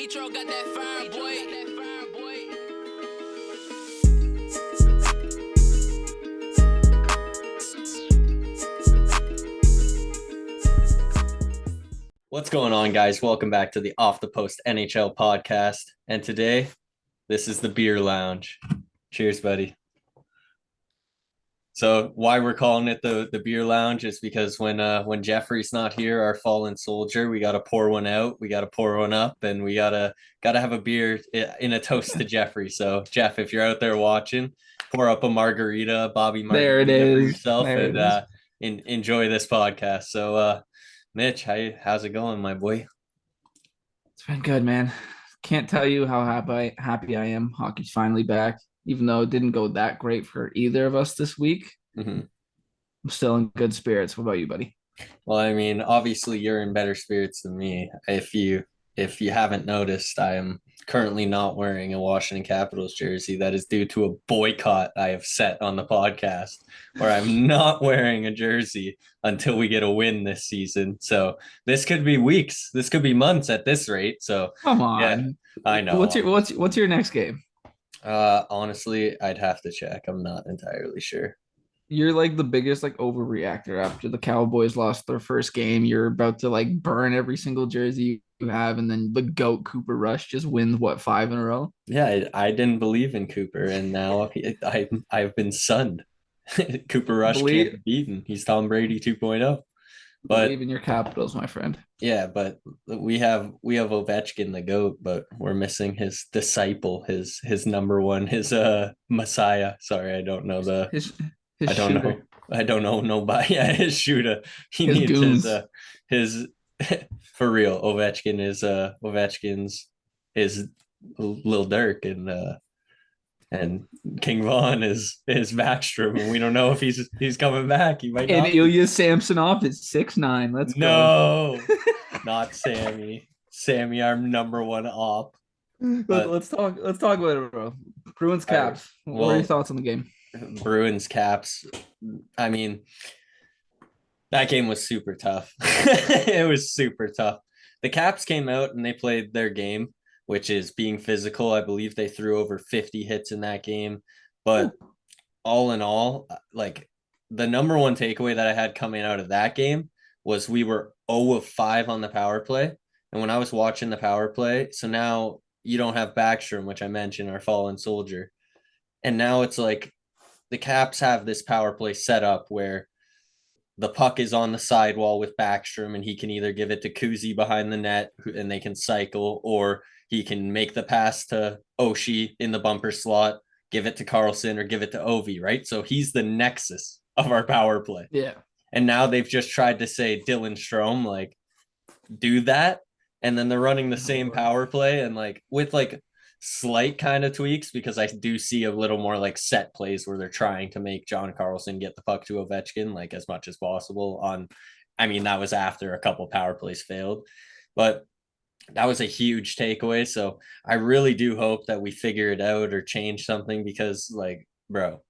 Metro got that fire, boy. What's going on, guys? Welcome back to the Off the Post NHL podcast. And today, this is the beer lounge. Cheers, buddy. So why we're calling it the beer lounge is because when Jeffrey's not here, our fallen soldier, we gotta pour one out, we gotta pour one up, and we gotta have a beer in a toast to Jeffrey. So Jeff, if you're out there watching, pour up a margarita, Bobby margarita There it is. for yourself, there and enjoy this podcast. So Mitch, how's it going, my boy? It's been good, man. Can't tell you how happy I am. Hockey's finally back, even though it didn't go that great for either of us this week. Mm-hmm. I'm still in good spirits. What about you, buddy? Well, I mean, obviously you're in better spirits than me. If you haven't noticed, I am currently not wearing a Washington Capitals jersey. That is due to a boycott I have set on the podcast, where I'm not wearing a jersey until we get a win this season. So this could be weeks. This could be months at this rate. So Come on. yeah, I know. What's your next game? Honestly, I'd have to check. I'm not entirely sure. You're like the biggest overreactor after the Cowboys lost their first game. You're about to burn every single jersey you have, and then the GOAT Cooper Rush just wins 5 in a row. Yeah, I didn't believe in Cooper, and now I've been sunned. Cooper Rush can't be beaten. He's Tom Brady 2.0. But believe in your Capitals, my friend. Yeah, but we have Ovechkin, the GOAT, but we're missing his disciple, his number one, his Messiah. Sorry, I don't know I don't know. I don't know nobody. Yeah, his shooter. He his needs goons. his for real. Ovechkin's his Lil Durk, and King Von is Backstrom, and we don't know if he's coming back. He might not. And Ilya Samsonov is 6'9". Let's go. No, not Sammy. Sammy, our number one op. Let's talk about it, bro. Bruins Caps. What are your thoughts on the game? Bruins Caps. I mean, that game was super tough. It was super tough. The Caps came out and they played their game, which is being physical. I believe they threw over 50 hits in that game. But all in all, the number one takeaway that I had coming out of that game was we were 0 of 5 on the power play. And when I was watching the power play, so now you don't have Backstrom, which I mentioned, our fallen soldier. And now it's the Caps have this power play set up where the puck is on the sidewall with Backstrom, and he can either give it to Kuzi behind the net and they can cycle, or he can make the pass to Oshie in the bumper slot, give it to Carlson, or give it to Ovi, right? So he's the nexus of our power play. Yeah. And now they've just tried to say Dylan Strome, do that. And then they're running the same power play and with slight kind of tweaks, because I do see a little more set plays where they're trying to make John Carlson get the puck to Ovechkin as much as possible that was after a couple power plays failed, but that was a huge takeaway. So I really do hope that we figure it out or change something, because bro,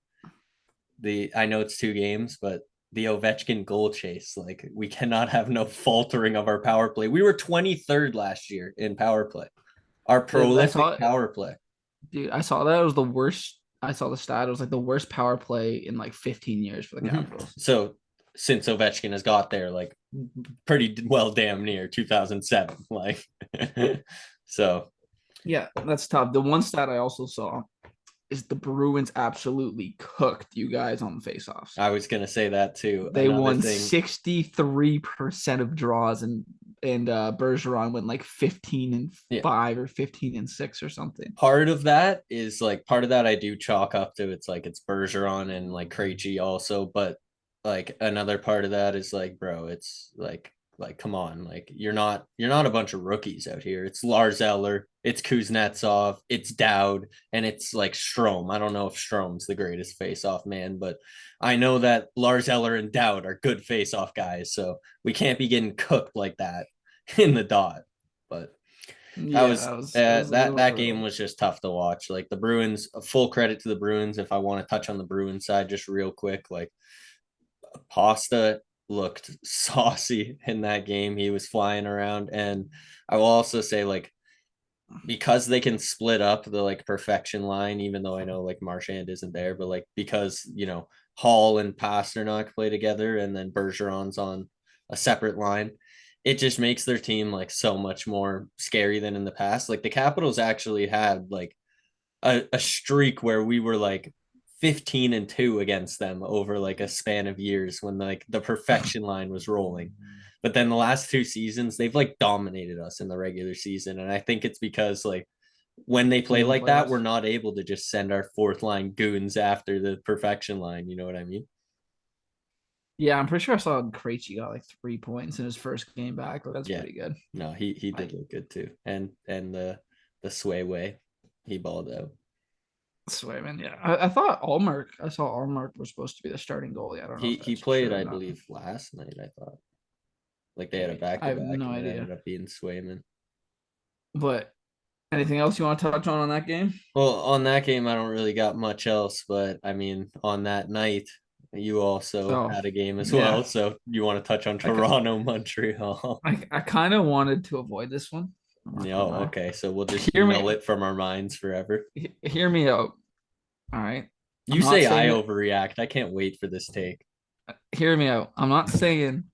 I know it's 2 games, but the Ovechkin goal chase, we cannot have no faltering of our power play. We were 23rd last year in power play. Our prolific power play. Dude, I saw that. It was the worst. I saw the stat. It was the worst power play in 15 years for the Capitals. So since Ovechkin has got there, pretty well damn near 2007. So. Yeah, that's tough. The one stat I also saw is the Bruins absolutely cooked you guys on the faceoffs. I was going to say that too. They won 63% of draws, and Bergeron went 15 and 5 or 15 and 6 or something. Part of that is part of that I do chalk up to it's Bergeron and Krejci also, but another part of that is bro, it's come on, you're not a bunch of rookies out here. It's Lars Eller, it's Kuznetsov, it's Dowd, and it's Strome. I don't know if Strome's the greatest face-off man, but I know that Lars Eller and Dowd are good face-off guys, so we can't be getting cooked like that in the dot. But that game was just tough to watch. The Bruins, full credit to the Bruins. If I want to touch on the Bruins side just real quick, Pasta looked saucy in that game. He was flying around. And I will also say because they can split up the like perfection line, even though I know like Marchand isn't there, but like because Hall and Pasternak play together and then Bergeron's on a separate line, it just makes their team like so much more scary than in the past. Like the Capitals actually had like a streak where we were like 15-2 against them over like a span of years when like the perfection line was rolling. But then the last 2 seasons, they've like dominated us in the regular season. And I think it's because like when they play In the like that, playoffs. we're not able to just send our fourth line goons after the perfection line. You know what I mean? Yeah, I'm pretty sure I saw Krejci got like 3 points in his first game back. That's Yeah. pretty good. No, he did Like look good too. And the sway way, he balled out. Swayman, yeah. I thought Allmark. I saw Allmark was supposed to be the starting goalie. I don't know if He that's played, true or I not. believe, last night, I thought. Like they had a Maybe back I to have back no and it idea. ended up being Swayman. But anything else you want to touch on that game? Well, on that game, I don't really got much else, but I mean, on that night, you also Oh, had a game as yeah. well. So you want to touch on I Toronto, Montreal? I kind of wanted to avoid this one. I'm not gonna No, lie. okay. So we'll just Hear null me, it from our minds forever. hear me out. All right. I'm You not say I saying it. overreact. I can't wait for this take. Hear me out. I'm not saying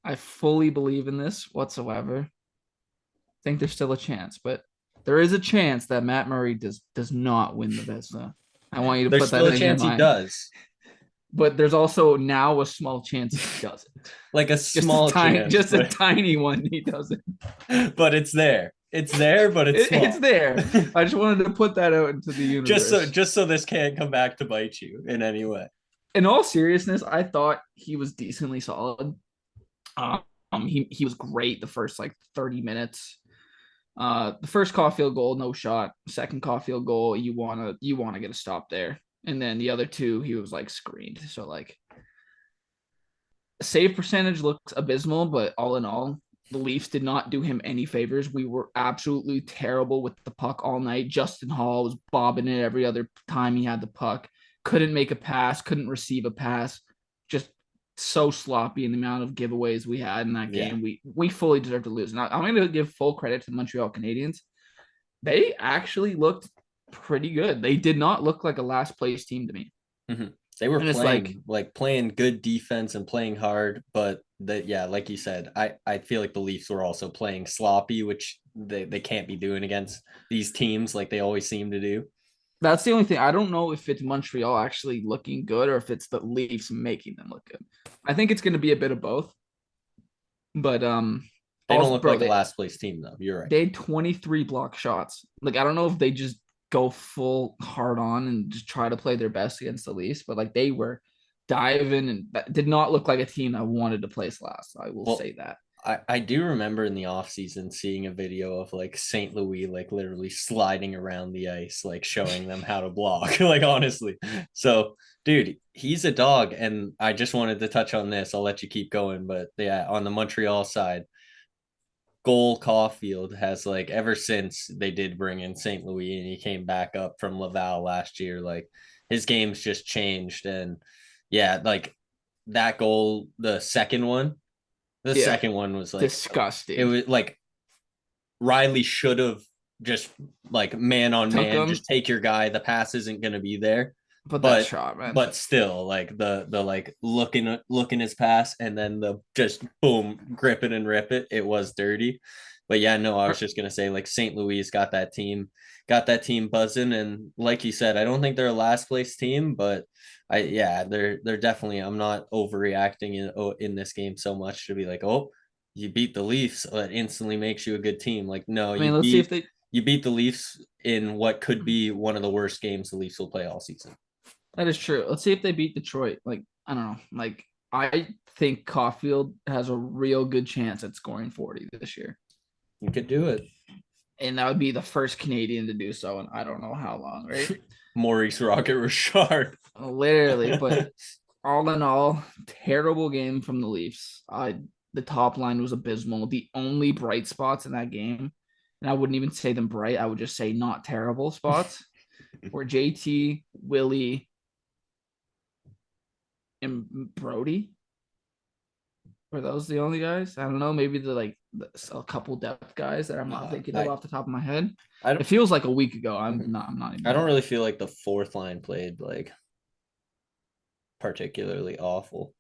I fully believe in this whatsoever. I think there's still a chance, but there is a chance that Matt Murray does not win the Vezina. I want you to There's put that still a in your chance he mind. does. But there's also now a small chance he doesn't. Like a Just a small tiny, chance, just a tiny one. He doesn't. but it's there. It's there, but it's It's small. there. I just wanted to put that out into the universe. Just so this can't come back to bite you in any way. In all seriousness, I thought he was decently solid. Um, he was great the first like 30 minutes. The first Caulfield goal, no shot. Second Caulfield goal, you wanna get a stop there. And then the other two, he was like screened. So like save percentage looks abysmal, but all in all, the Leafs did not do him any favors. We were absolutely terrible with the puck all night. Justin Hall was bobbing it every other time he had the puck. Couldn't make a pass, couldn't receive a pass. Just so sloppy in the amount of giveaways we had in that Yeah. game. We fully deserved to lose. Now I'm going to give full credit to the Montreal Canadiens. They actually looked pretty good. They did not look like a last place team to me. Mm-hmm. They were And it's like playing good defense and playing hard, but that yeah, like you said, I feel like the Leafs were also playing sloppy, which they can't be doing against these teams like they always seem to do. that's the only thing. I don't know if it's Montreal actually looking good or if it's the Leafs making them look good. I think it's going to be a bit of both. But They don't also, look bro, like a last place team though. You're right. they had 23 block shots. Like I don't know if they just go full hard on and just try to play their best against the Leafs, but like they were diving and that did not look like a team that wanted to place last. I will Well, say that. I do remember in the offseason seeing a video of like St. Louis like literally sliding around the ice, like showing them how to block. Like honestly. So dude, he's a dog. And I just wanted to touch on this. I'll let you keep going. But yeah, on the Montreal side, Goal Caulfield has like ever since they did bring in St. Louis and he came back up from Laval last year, like his game's just changed. And yeah, like that goal, the Yeah, second one was like it disgusting. was like Riley should have just like man on Took man, them, just take your guy. The pass isn't gonna be there. but that But shot, man. still like the like looking his pass and then the just boom, grip it and rip it. It was dirty. But yeah, no, I was just gonna say like St. Louis got that team buzzing. And like you said, I don't think they're a last place team, but they're definitely I'm not overreacting in this game so much to be like, oh, you beat the Leafs, it instantly makes you a good team. Like, no, I mean, let's see if they. you beat the Leafs in what could be one of the worst games the Leafs will play all season. That is true. Let's see if they beat Detroit. Like I don't know. Like I think Caulfield has a real good chance at scoring 40 this year. You could do it. And that would be the first Canadian to do so in I don't know how long, right? Maurice Rocket Richard. Literally, but all in all, terrible game from the Leafs. The top line was abysmal. The only bright spots in that game, and I wouldn't even say them bright, I would just say not terrible spots, were JT, Willie, and Brody. Were those the only guys? I don't know. Maybe a couple depth guys that I'm not thinking of off the top of my head. It feels like a week ago. I'm not even. I don't really feel like the fourth line played like particularly awful.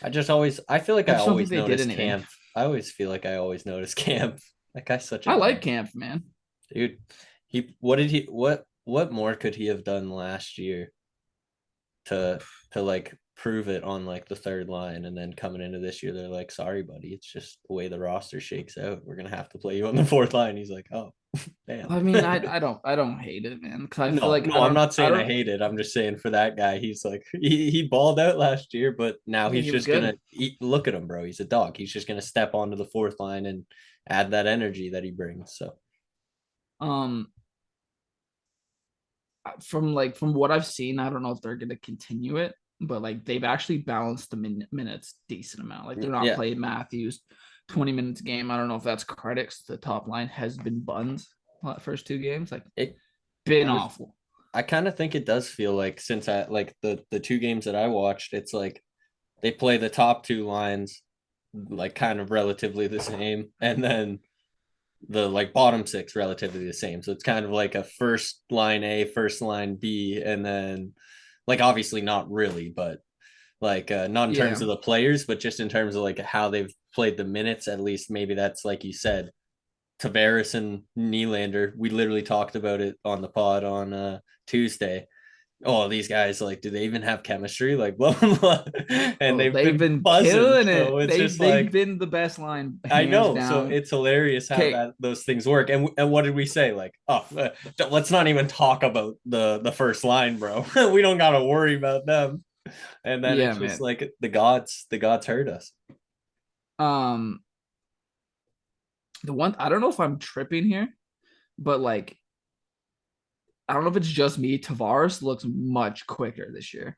I feel like I I just don't think always they did notice anything. Camp. I always feel like I always notice Camp. That guy's such a I like dog. Camp, man. Dude. What more could he have done last year to like prove it on like the third line, and then coming into this year they're like, sorry buddy, it's just the way the roster shakes out, we're gonna have to play you on the fourth line. He's like, oh damn. I mean, I don't hate it, man, because I feel no, like I'm not saying I hate it. I'm just saying for that guy, he's like he balled out last year, but now yeah, he's he was just gonna good. look at him, bro. He's a dog. He's just gonna step onto the fourth line and add that energy that he brings. So Um, from what I've seen, I don't know if they're gonna continue it, but like they've actually balanced the minutes decent amount. Like they're not yeah, playing Matthews 20 minutes a game. I don't know if that's credits. The top line has been buns the first two games. Like it been honest, awful. I kind of think it does feel like, since I like the two games that I watched, it's like they play the top two lines like kind of relatively the same, and then the like bottom six relatively the same. So it's kind of like a first line A, first line B, and then like obviously not really, but like not in terms Yeah. of the players, but just in terms of like how they've played the minutes. At least maybe that's like you said, Tavares and Nylander. We literally talked about it on the pod on Tuesday. Oh, these guys, like, do they even have chemistry? Like, blah, blah, blah. And Oh, they've they've been been buzzing. killing it. So it's just They've like, been the best line I hands know. So down. it's hilarious how Okay. that those things work. And what did we say? Like, let's not even talk about the first line, bro. We don't got to worry about them. And then Yeah, it's just man. like the gods heard us. Um, the one I don't know if I'm tripping here, but like I don't know if it's just me. Tavares looks much quicker this year.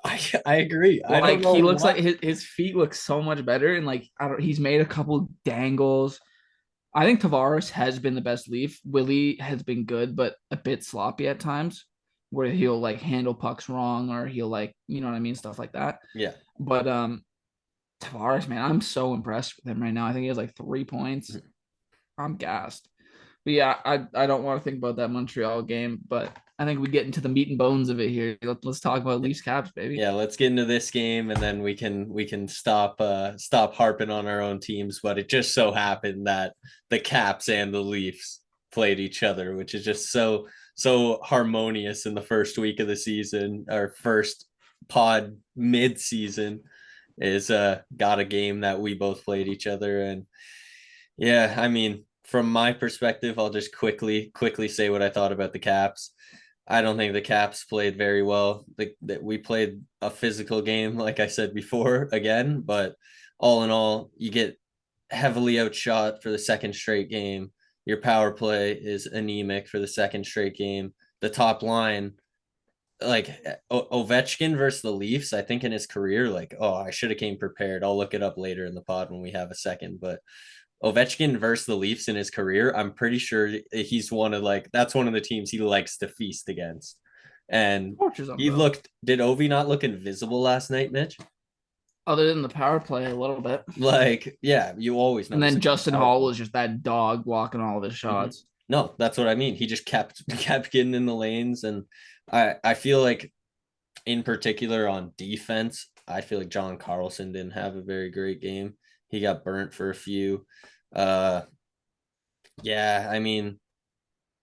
I agree. I don't Like know he looks what. like his feet look so much better, and like I don't. He's made a couple dangles. I think Tavares has been the best Leaf. Willie has been good, but a bit sloppy at times, where he'll like handle pucks wrong, or he'll like you know what I mean, stuff like that. Yeah. But Tavares, man, I'm so impressed with him right now. I think he has like 3 points. I'm gassed. But yeah, I don't want to think about that Montreal game, but I think we get into the meat and bones of it here. Let's talk about Leafs Caps, baby. Yeah, let's get into this game, and then we can stop harping on our own teams. But it just so happened that the Caps and the Leafs played each other, which is just so harmonious in the first week of the season. Our first pod mid season is got a game that we both played each other. And yeah, I mean, from my perspective, I'll just quickly say what I thought about the Caps. I don't think the Caps played very well. That we played a physical game, like I said before, again. But all in all, you get heavily outshot for the second straight game. Your power play is anemic for the second straight game. The top line, like Ovechkin versus the Leafs, I think in his career, like, oh, I should have came prepared. I'll look it up later in the pod when we have a second. But Ovechkin versus the Leafs in his career, I'm pretty sure he's one of like that's one of the teams he likes to feast against. And Tortures them, he bro. looked did Ovi not look invisible last night, Mitch? Other than the power play a little bit. Like, yeah, you always And notice then it in the Justin power Hall play. was just that dog blocking all of his Mhm. shots. No, that's what I mean. He just kept getting in the lanes, and I feel like in particular on defense, I feel like John Carlson didn't have a very great game. He got burnt for a few. Uh yeah, I mean,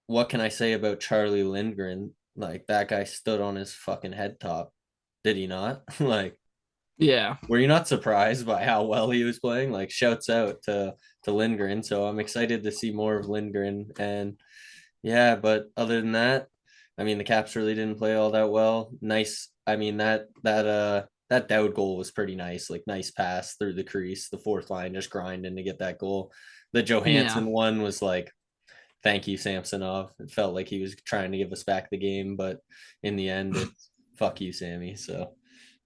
what can I say about Charlie Lindgren? Like that guy stood on his fucking head top. Did he not? Like, Yeah. were you not surprised by how well he was playing? Like, shouts out to Lindgren. So I'm excited to see more of Lindgren. And yeah, but other than that, I mean, the Caps really didn't play all that well. Nice. I mean, that Dowd goal was pretty nice. Like, nice pass through the crease, the fourth line just grinding to get that goal. The Yeah. Johansson one was like, thank you, Samsonov. It felt like he was trying to give us back the game, but in the end, it's fuck you, Sammy. So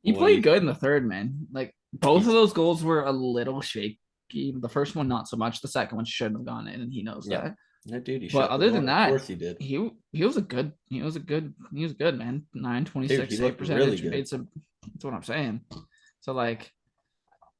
He what do played you? good in the third, man. Like both of He's those goals were a little shaky. The first one, not so much. The second one shouldn't have gone in, and he knows yeah, that. no, dude. He But shut the other than door. Of that, course he did, he was good, man. Nine twenty dude. six He save looked really percentage good. made some. That's what I'm saying. So like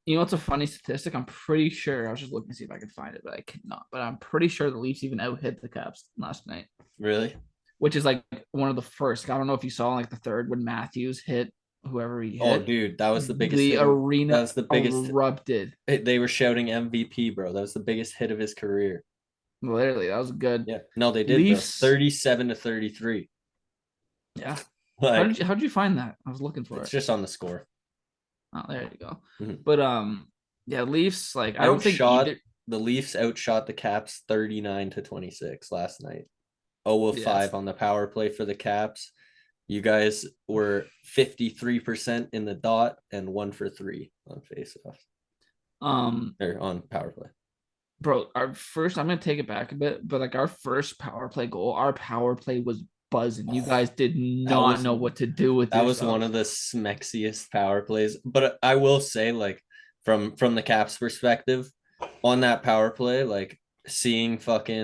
You know what's a funny statistic? I'm pretty sure. I was just looking to see if I could find it, but I could not. But I'm pretty sure the Leafs even out hit the Caps last night, Really? which is like one of the first. I don't know if you saw like the third when Matthews hit whoever he Oh, hit. dude, that was the biggest The hit. That arena was the biggest. erupted. They were shouting MVP, bro. That was the biggest hit of his career. Literally, that was good. Yeah. No, they did though. Leafs. 37-33. Yeah. Like, How did you find that? I was looking for it's it. just on the score. Oh, there you go. Mhm. But yeah, Leafs. Like I don't think either. The Leafs outshot the Caps 39-26 last night. 0 of 5 on the power play for the Caps. You guys were 53% in the dot and 1 for 3 on faceoff. Or on power play. Bro, our first, I'm gonna take it back a bit, but like our first power play goal, our power play was buzzing. You guys did not know what to do with that. Was one of the smexiest power plays. But I will say, like, from the Caps perspective, on that power play, like seeing fucking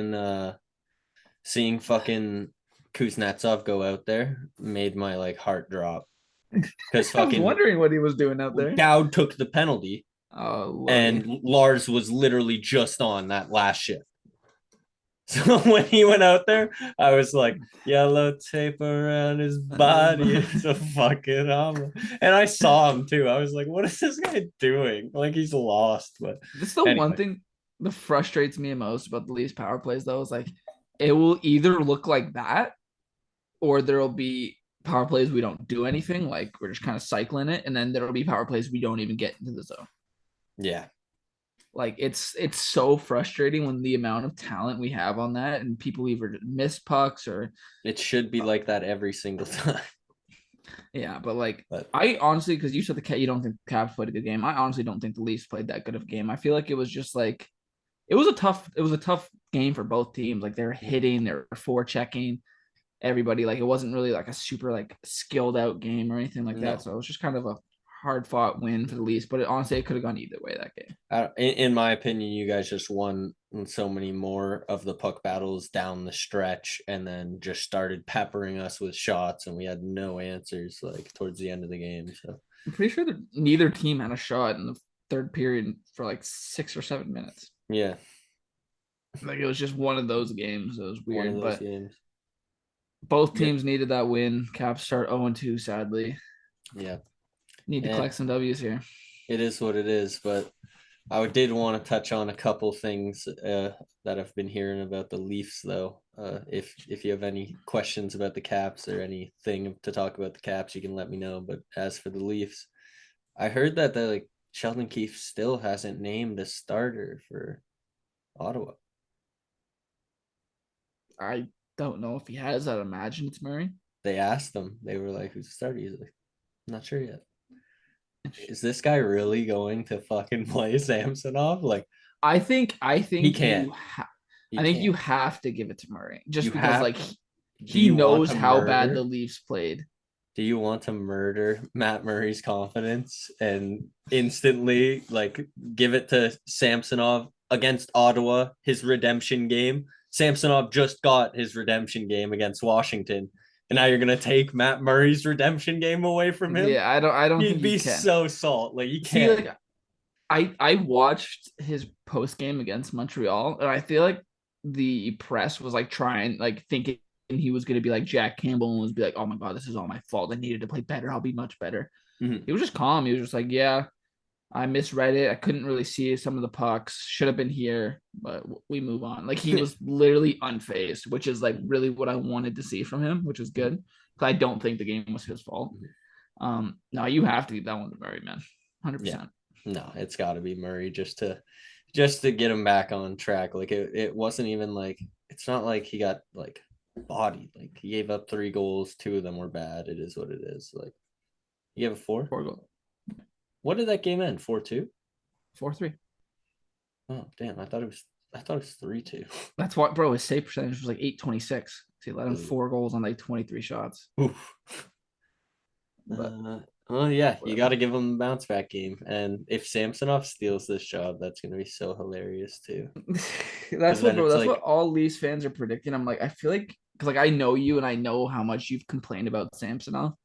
Kuznetsov go out there made my like heart drop. Because I was wondering what he was doing out there. Dowd took the penalty. Oh, and Lars was literally just on that last shift. So when he went out there, I was like, yellow tape around his body. It's a fucking humble. And I saw him too. I was like, what is this guy doing? Like he's lost. But this is the one thing that frustrates me most about the Leafs power plays, though, is like it will either look like that or there'll be power plays we don't do anything. Like we're just kind of cycling it. And then there'll be power plays we don't even get into the zone. Yeah. Like it's so frustrating when the amount of talent we have on that and people either miss pucks or it should be like that every single time. Yeah, but I honestly, because you said you don't think the Caps played a good game. I honestly don't think the Leafs played that good of a game. I feel like it was just like it was a tough game for both teams. Like they were hitting, they were forechecking everybody. Like it wasn't really like a super like skilled out game or anything like that. So it was just kind of a hard fought win for the Leafs, but honestly, it could have gone either way that game. In my opinion, you guys just won so many more of the puck battles down the stretch, and then just started peppering us with shots, and we had no answers like towards the end of the game. So I'm pretty sure that neither team had a shot in the third period for like 6 or 7 minutes. Yeah, like it was just one of those games. It was weird, but games. Both teams needed that win. Caps start 0-2, sadly. Yeah. Need to collect some W's here. It is what it is, but I did want to touch on a couple things that I've been hearing about the Leafs, though. If you have any questions about the Caps or anything to talk about the Caps, you can let me know. But as for the Leafs, I heard that Sheldon Keefe still hasn't named a starter for Ottawa. I don't know if he has. I'd imagine it's Murray. They asked him. They were like, "Who's the starter?" He's like, "I'm not sure yet." Is this guy really going to fucking play Samsonov? Like, I think he can't. I think you have to give it to Murray just because he knows how bad the Leafs played. Do you want to murder Matt Murray's confidence and instantly give it to Samsonov against Ottawa, his redemption game? Samsonov just got his redemption game against Washington. And now you're gonna take Matt Murray's redemption game away from him? Yeah, I don't He'd think be so salt. Like you can't. I watched his post game against Montreal, and I feel like the press was thinking he was gonna be like Jack Campbell and was be like, "Oh my god, this is all my fault. I needed to play better. I'll be much better." Mm-hmm. He was just calm. He was just like, "Yeah, I misread it. I couldn't really see some of the pucks. Should have been here, but we move on." Like he was literally unfazed, which is like really what I wanted to see from him, which is good because I don't think the game was his fault. No, you have to give that one to Murray, man, 100%. Yeah. No, it's got to be Murray just to get him back on track. Like it wasn't even it's not like he got bodied. Like he gave up 3 goals, 2 of them were bad. It is what it is. Like he gave a 4 goal. What did that game end? 4-2? 4-3. Oh damn! I thought it was 3-2. That's what, bro. His save percentage was like .826. So he let him 4 goals on 23 shots. Oof. But, yeah, you got to give him the bounce back game. And if Samsonov steals this job, that's gonna be so hilarious too. That's what all Leafs fans are predicting. I'm like, I feel like because I know you and I know how much you've complained about Samsonov.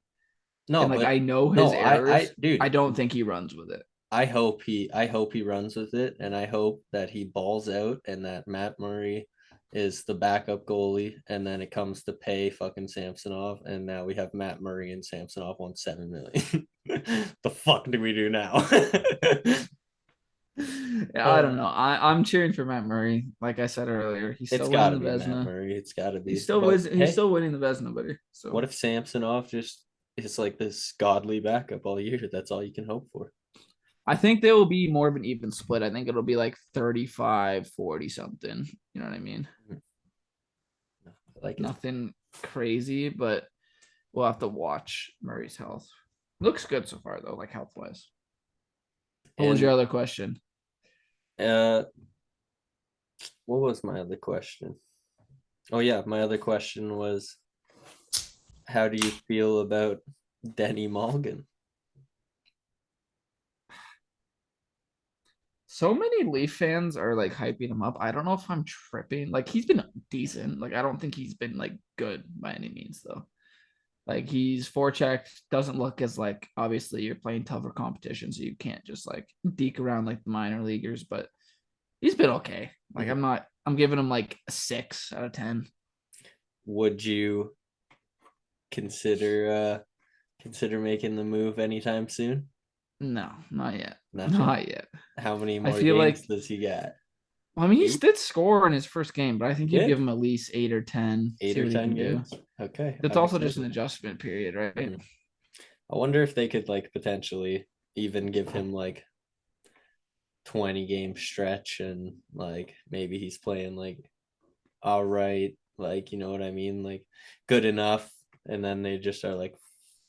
No, and I know his errors. Dude, I don't think he runs with it. I hope he runs with it, and I hope that he balls out and that Matt Murray is the backup goalie, and then it comes to pay fucking Samsonov, and now we have Matt Murray and Samsonov on $7 million. The fuck do we do now? Yeah, I don't know. I'm cheering for Matt Murray. Like I said earlier, he's It's still got winning to the be Matt Vezina. Murray. It's got to be. He's still But, he's still winning the Vezina, buddy. So what if Samsonov just is like this godly backup all year? That's all you can hope for. I think there will be more of an even split. I think it'll be like 35-40 something. You know what I mean? Like nothing crazy, but we'll have to watch Murray's health. Looks good so far though, like health wise. What was your other question? What was my other question? Oh yeah, my other question was, how do you feel about Denny Mulligan? So many Leaf fans are like hyping him up. I don't know if I'm tripping. Like he's been decent. Like I don't think he's been like good by any means though. Like he's forecheck, doesn't look as like obviously you're playing tougher competition, so you can't just like deke around like the minor leaguers, but he's been okay. Like I'm giving him like a 6 out of 10. Would you consider making the move anytime soon? No, not yet. Nothing? Not yet. How many more feel games like, does he get? Well, I mean, he did score in his first game, but I think you give him at least 8 or 10. 8 or 10 games. Okay. It's also just an adjustment period, right? Mm-hmm. I wonder if they could like potentially even give him like 20 game stretch, and like maybe he's playing like all right, like you know what I mean, like good enough, and then they just are like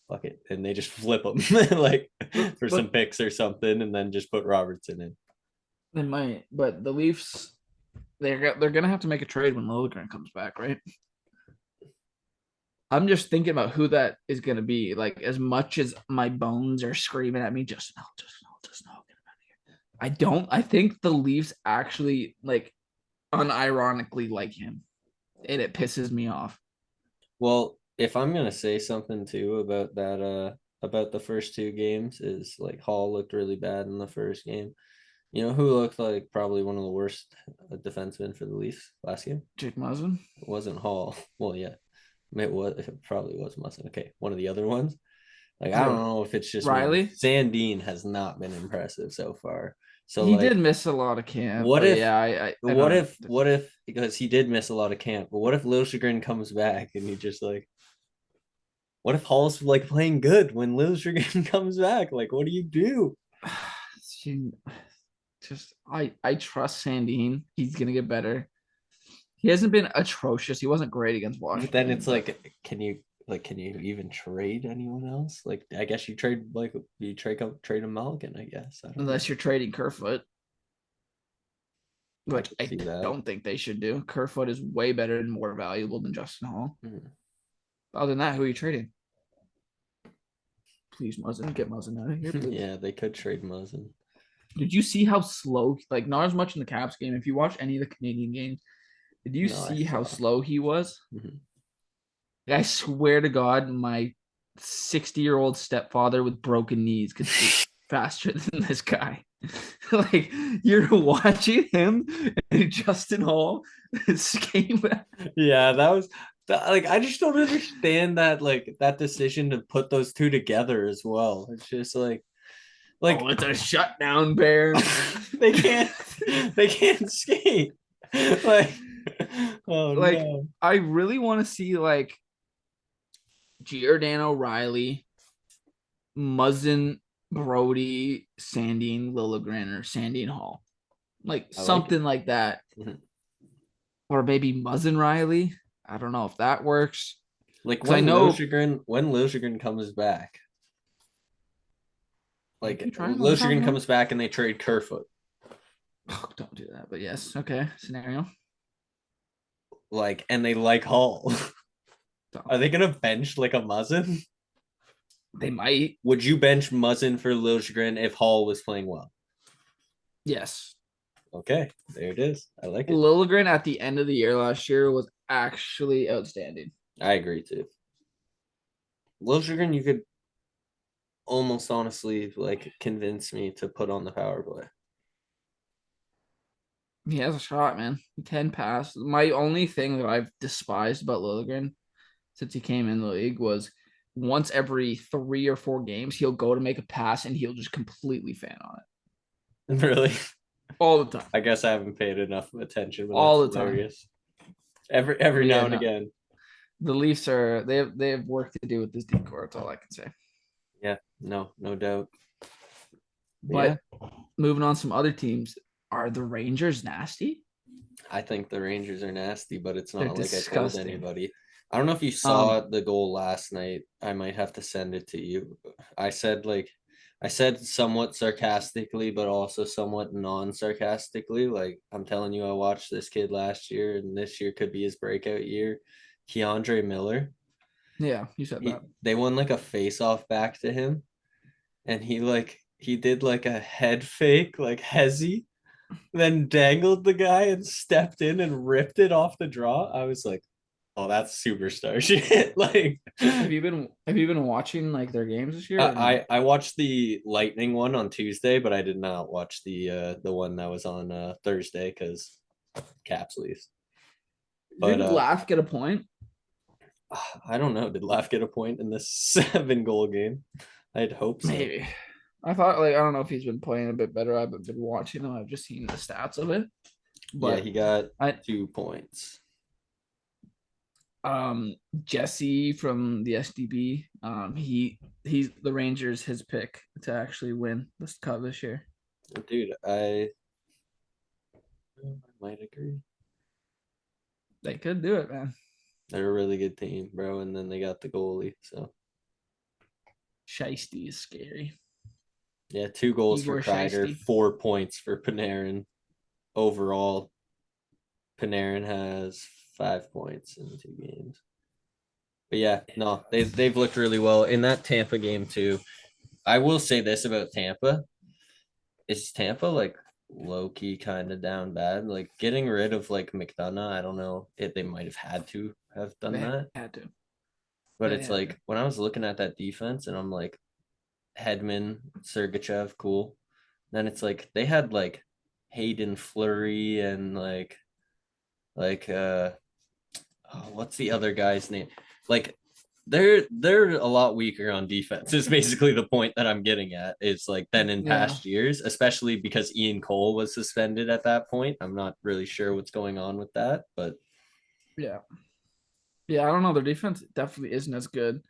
fuck it, and they just flip him like for some picks or something, and then just put Robertson in. They might, but the Leafs, they're gonna have to make a trade when Liljegren comes back, right? I'm just thinking about who that is gonna be. Like, as much as my bones are screaming at me, just no, get him out of here. I think the Leafs actually like unironically like him, and it pisses me off. Well, if I'm gonna say something too about that, about the first two games, is like Hall looked really bad in the first game. You know who looked like probably one of the worst defensemen for the Leafs last game? Jake Muzzin? It wasn't Hall. Well, yeah, it probably was Muzzin. Okay, one of the other ones. Like I don't know if it's just Riley. Me. Sandin has not been impressive so far. So he did miss a lot of camp. What if? Yeah, what if? Because he did miss a lot of camp. But what if Liljegren comes back and he just like? What if Hall's like playing good when Liljegren comes back? Like, what do you do? Just I trust Sandin. He's gonna get better. He hasn't been atrocious. He wasn't great against Washington. But then it's like, can you even trade anyone else? Like, I guess you trade a Mulligan, I guess. Unless you're trading Kerfoot. Like I that. don't think they should do. Kerfoot is way better and more valuable than Justin Hall. Mm-hmm. Other than that, who are you trading? Please, Muzzin, get Muzzin out of here. Please. Yeah, they could trade Muzzin. Did you see how slow? Like not as much in the Caps game. If you watch any of the Canadian games, did you see how slow he was? Mm-hmm. I swear to God, my 60-year-old stepfather with broken knees could speak faster than this guy. Like you're watching him and Justin Hall skate. Yeah, that was like I just don't understand that that decision to put those two together as well. It's just like oh, it's a shutdown pair. they can't skate. Like oh like no. I really want to see like Giordano Riley, Muzzin, Brody, Sandin, Liljegren, or Sandin Hall. Like something like that. Mm-hmm. Or maybe Muzzin Riley. I don't know if that works. Like when Liljegren comes back. Like Liljegren comes back and they trade Kerfoot. Oh, don't do that. But yes, okay. Scenario. Like, and they like Hall. Are they gonna bench like a Muzzin? They might. Would you bench Muzzin for Liljegren if Hall was playing well? Yes. Okay, there it is. I like it. Liljegren at the end of the year last year was actually outstanding. I agree too. Liljegren, you could almost honestly like convinced me to put on the power play. He has a shot, man. He can pass. My only thing that I've despised about Liljegren since he came in the league was once every 3 or 4 games, he'll go to make a pass and he'll just completely fan on it Really? all the time. I guess I haven't paid enough attention, but All that's the time. hilarious. Every Yeah, now and no, again. the Leafs are they have work to do with this decor. That's all I can say. Yeah, no doubt. But moving on, some other teams. Are the Rangers nasty? I think the Rangers are nasty, but it's They're not like I told disgusting. anybody. I don't know if you saw the goal last night. I might have to send it to you. I said somewhat sarcastically, but also somewhat non-sarcastically. Like, I'm telling you, I watched this kid last year, and this year could be his breakout year. Keandre Miller. Yeah, you said that. They won like a face-off back to him, and he did like a head fake, like hezzy, then dangled the guy and stepped in and ripped it off the draw. I was like, oh, that's superstar shit. Like, Have you been watching like their games this year or no? I watched the Lightning one on Tuesday, but I did not watch the one that was on Thursday because Caps Leafs. But Did Laugh get a point? I don't know. Did Laugh get a point in this 7-goal game? I'd hope so. Maybe. I thought I don't know if he's been playing a bit better. I haven't been watching him. I've just seen the stats of it. But yeah, he got 2 points. Jesse from the SDB, he's the Rangers, his pick to actually win this cup this year. Dude, I might agree. They could do it, man. They're a really good team, bro. And then they got the goalie. So Shiesty is scary. yeah, 2 goals Igor for Kreider, Shiesty. 4 points for Panarin. Overall, Panarin has 5 points in 2 games. But yeah, no, they've looked really well in that Tampa game too. I will say this about Tampa. Is Tampa like low key kind of down bad? Like getting rid of like McDonough, I don't know if they might have had to have done They that. had to. But They it's had like to. when I was looking at that defense and I'm like Hedman, Sergachev, cool. Then it's like they had like Hayden Fleury and like what's the other guy's name? Like they're a lot weaker on defense. Is basically the point that I'm getting at. Is like than in Yeah. past years, especially because Ian Cole was suspended at that point. I'm not really sure what's going on with that, but Yeah. Yeah, I don't know. Their defense definitely isn't as good.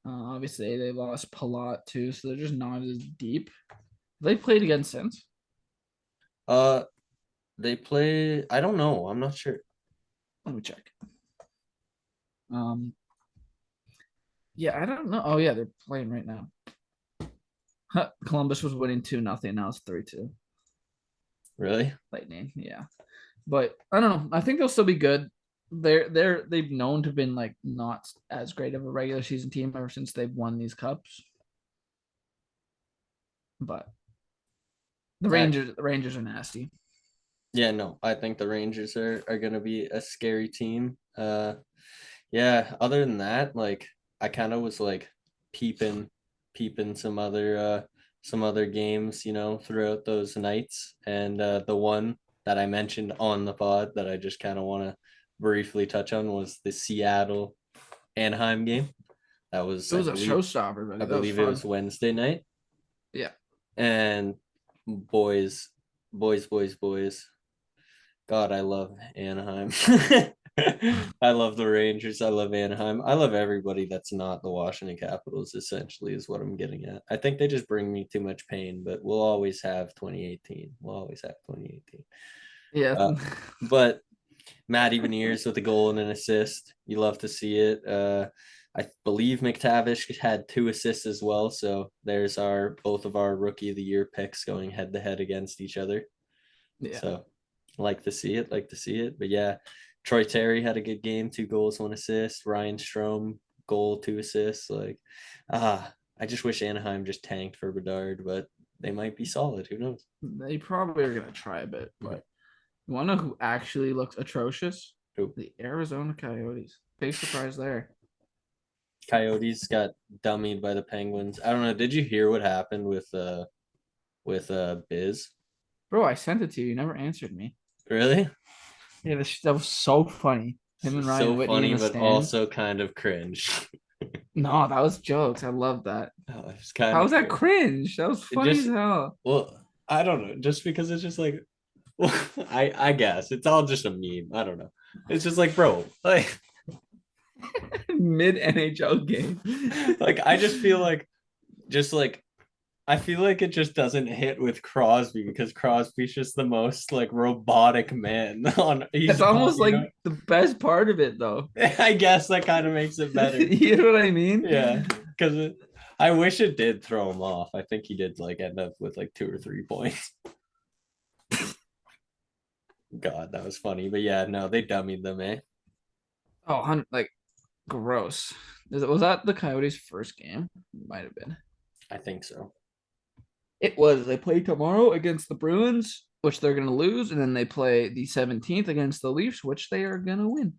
Obviously, they lost Palat too, so they're just not as deep. They played again since. uh they play. I don't know. I'm not sure. Let me check. Yeah, I don't know. Oh yeah, they're playing right now. Columbus was winning 2-0. Now it's 3-2. Really? Lightning, yeah. But I don't know. I think they'll still be good. They've known to have been like not as great of a regular season team ever since they've won these cups. But the Rangers are nasty. Yeah, no, I think the Rangers are gonna be a scary team. Yeah, other than that, like I kind of was like peeping some other games, throughout those nights. And the one that I mentioned on the pod that I just kind of want to briefly touch on was the Seattle Anaheim game. That was It was a showstopper, but I that was believe it fun. was Wednesday night. Yeah. And boys. God, I love Anaheim. I love the Rangers. I love Anaheim. I love everybody that's not the Washington Capitals, essentially, is what I'm getting at. I think they just bring me too much pain, but we'll always have 2018. We'll always have 2018. Yeah. But Matty Beniers with a goal and an assist. You love to see it. I believe McTavish had 2 assists as well. So there's both of our rookie of the year picks going head to head against each other. Yeah. So like to see it. But yeah, Troy Terry had a good game, 2 goals, 1 assist. Ryan Strome, goal, 2 assists. I just wish Anaheim just tanked for Bedard, but they might be solid. Who knows? They probably are gonna try a bit, but you wanna know who actually looks atrocious? Who? The Arizona Coyotes. Big surprise there. Coyotes got dummied by the Penguins. I don't know. Did you hear what happened with Biz? Bro, I sent it to you. You never answered me. Really? Yeah, that was so funny. Him and Ryan So Whitney in funny, the but stands. also kind of cringe. No, that was jokes. I love that. Oh, it's kind How of was that cringe? That was It funny as just hell. well, I don't know. Just because it's just like, well, I guess it's all just a meme. I don't know. It's just like, bro, like Mid NHL game. like I just feel like just like I feel like it just doesn't hit with Crosby because Crosby's just the most like robotic man on It's he's on, almost like the best part of it, though. I guess that kind of makes it better. You know what I mean? Yeah, because I wish it did throw him off. I think he did like end up with like 2 or 3 points. God, that was funny. But yeah, no, they dummied them, eh? Oh, like gross. Was that the Coyotes' first game? Might have been. I think so. It was. They play tomorrow against the Bruins, which they're going to lose, and then they play the 17th against the Leafs, which they are going to win.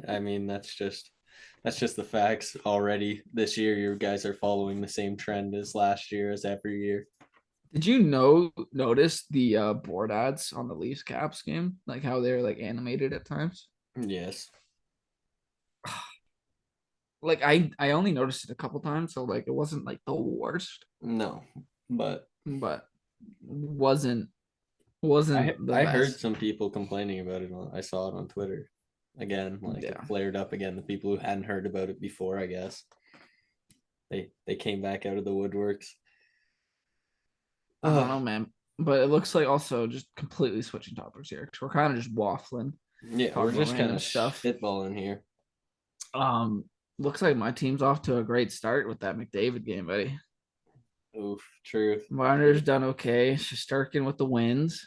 I mean, that's just the facts already. This year, you guys are following the same trend as last year, as every year. Did you notice the board ads on the Leafs Caps game? Like how they're like animated at times? Yes. Like I only noticed it a couple times, so like it wasn't like the worst, No, but but wasn't the I heard best. some people complaining about it. I saw it on Twitter. Again, like it Yeah. flared up again. The people who hadn't heard about it before, I guess, they came back out of the woodworks. I don't know, man. But it looks like also just completely switching topics here because we're kind of just waffling, Yeah, we're talking about just kind random of stuff. spitballing here. Um, Looks like my team's off to a great start with that McDavid game, buddy. Oof, truth. Marner's done okay. Shesterkin with the wins.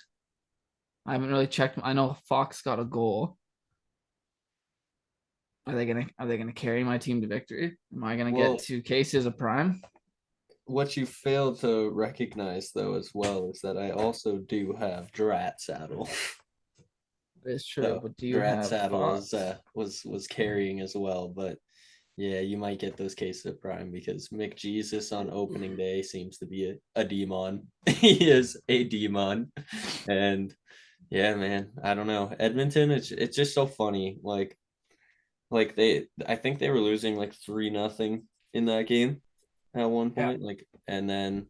I haven't really checked. I know Fox got a goal. Are they gonna carry my team to victory? Am I gonna get Well, 2 cases of prime? what you fail to recognize though as well is that I also do have Drat Saddle. It's true, So but do you Drat have Saddle Fox? was carrying as well, but yeah, you might get those cases of prime because McJesus on opening day seems to be a demon. He is a demon, and yeah, man, I don't know. Edmonton, it's just so funny. Like I think they were losing like 3-0 in that game at one Yeah. point, like, and then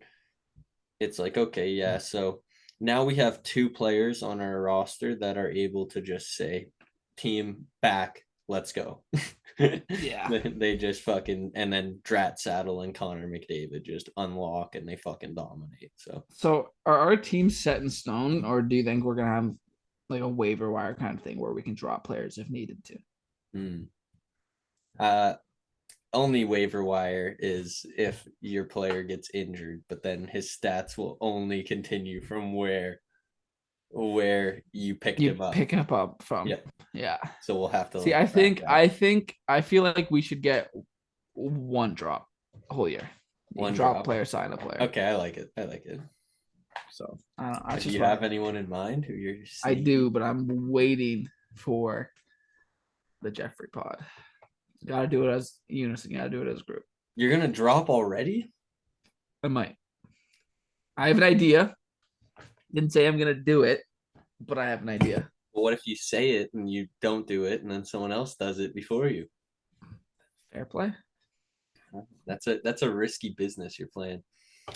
it's like, okay, yeah, so now we have 2 players on our roster that are able to just say, team back, let's go. Yeah. They just fucking, and then Drat Saddle and Connor McDavid just unlock and they fucking dominate. So are our teams set in stone, or do you think we're gonna have like a waiver wire kind of thing where we can drop players if needed to? Hmm. uh only waiver wire is if your player gets injured, but then his stats will only continue from where you picked You him up. pick up from. Yeah. Yeah. So we'll have to See, like track that. I feel like we should get one drop a whole year. You One drop drop. player, sign a player. Okay, I like it. I like it. So I don't know. I Do just you have anyone in mind who you're I sneaky? do, but I'm waiting for the Jeffrey pod. Gotta do it as unison, gotta do it as a group. You're gonna drop already? I might. I have an idea. Didn't say I'm gonna do it, but I have an idea. Well, what if you say it and you don't do it, and then someone else does it before you? Fair play. That's a risky business you're playing.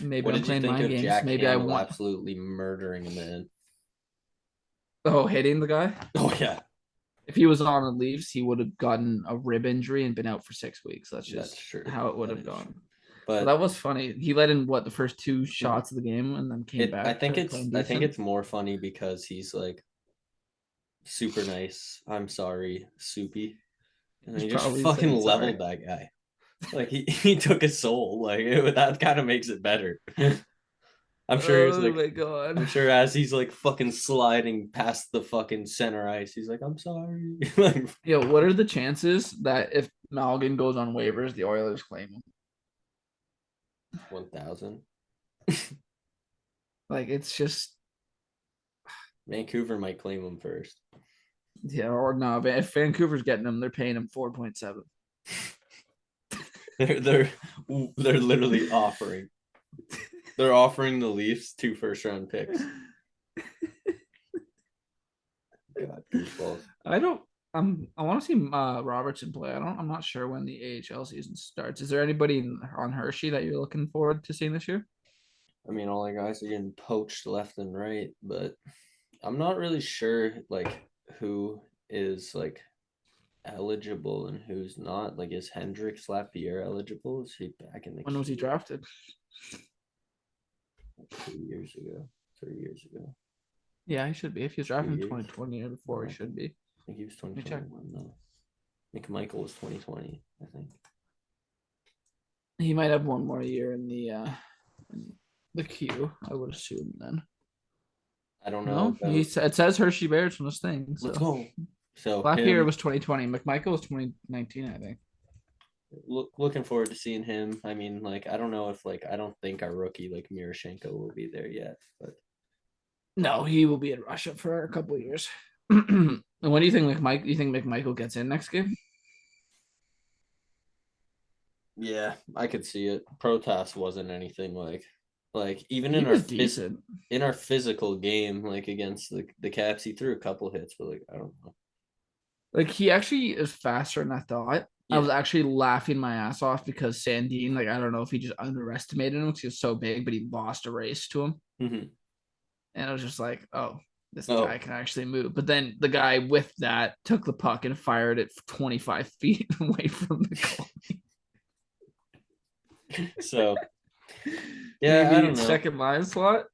Maybe What I'm did you playing think mind of games. Jack Maybe I Hamill want. absolutely murdering a man? Oh, hitting the guy. Oh yeah, If he was on the Leafs, he would have gotten a rib injury and been out for 6 weeks. That's just true. how it would That have is gone. true. But that was funny. He let in the first 2 shots of the game and then came I back think to it's playing I think decent. it's more funny because he's like super nice. I'm sorry, Soupy. And He's he just probably fucking saying leveled sorry. that guy. Like he took his soul. That kind of makes it better. I'm sure he was Oh like, my god. I'm sure as he's like fucking sliding past the fucking center ice, he's like, I'm sorry. Like Yo, what are the chances that if Malgin goes on waivers, the Oilers claim him? 1,000. Like it's just Vancouver might claim him first. Yeah, or no, if Vancouver's getting him, they're paying him 4.7. They're literally offering. They're offering the Leafs 2 first-round picks. God, goosebballs. I want to see Robertson play. I'm not sure when the AHL season starts. Is there anybody on Hershey that you're looking forward to seeing this year? I mean, all the guys are getting poached left and right, but I'm not really sure like who is like eligible and who's not. Like, is Hendrix Lapierre eligible? Is he back in the When was he drafted? 2 years ago, 3 years ago? Yeah, he should be. If he was drafted in 2020 or before, he should be. I think he was 2021 though. McMichael was 2020, I think. He might have one more year in the queue, I would assume then. I don't know. No, it says Hershey Bears from this thing. So. Let's go. So Lapierre was 2020. McMichael was 2019, I think. Looking forward to seeing him. I mean, like, I don't know if I don't think our rookie like Miroshnichenko will be there yet, but no, he will be in Russia for a couple of years. And when do you think McMichael gets in next game? Yeah, I could see it. Protas wasn't anything like even in our physical game, like against the Caps, he threw a couple hits, but like I don't know. Like he actually is faster than I thought. Yeah. I was actually laughing my ass off because Sandin, like I don't know if he just underestimated him because he was so big, but he lost a race to him. Mm-hmm. And I was just like, oh, this guy can actually move. But then the guy with that took the puck and fired it 25 feet away from the goalie. So, yeah, maybe I don't know. Second line slot.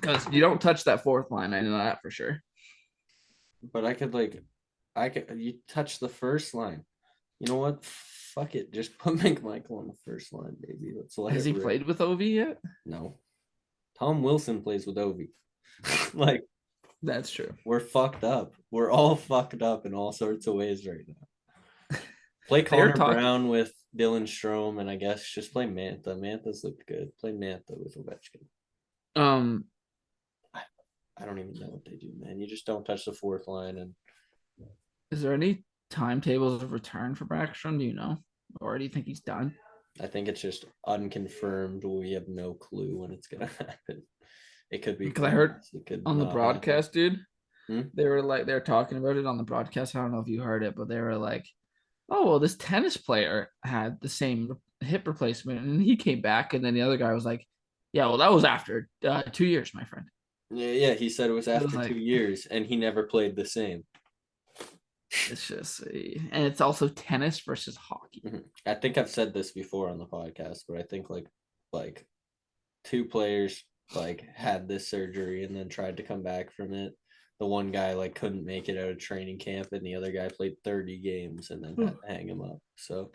Because you don't touch that fourth line. I know that for sure. But you touch the first line. You know what? Fuck it. Just put McMichael on the first line, baby. Has he played with Ovi yet? No. Tom Wilson plays with Ovi. Like, that's true. We're fucked up. We're all fucked up in all sorts of ways right now. Play Connor Brown with Dylan Strome, and I guess just play Mantha. Mantha's looked good. Play Mantha with Ovechkin. I don't even know what they do, man. You just don't touch the fourth line. And is there any timetables of return for Backstrom? Do you know, or do you think he's done? I think it's just unconfirmed. We have no clue when it's gonna happen. It could be because I heard on the broadcast, happen. Dude. They were talking about it on the broadcast. I don't know if you heard it, but they were like, "Oh, well, this tennis player had the same hip replacement, and he came back." And then the other guy was like, "Yeah, well, that was after 2 years, my friend." Yeah, he said it was after 2 years, and he never played the same. It's just, and it's also tennis versus hockey. Mm-hmm. I think I've said this before on the podcast, but I think like 2 players had this surgery and then tried to come back from it. The one guy couldn't make it out of training camp, and the other guy played 30 games and then had to hang him up. So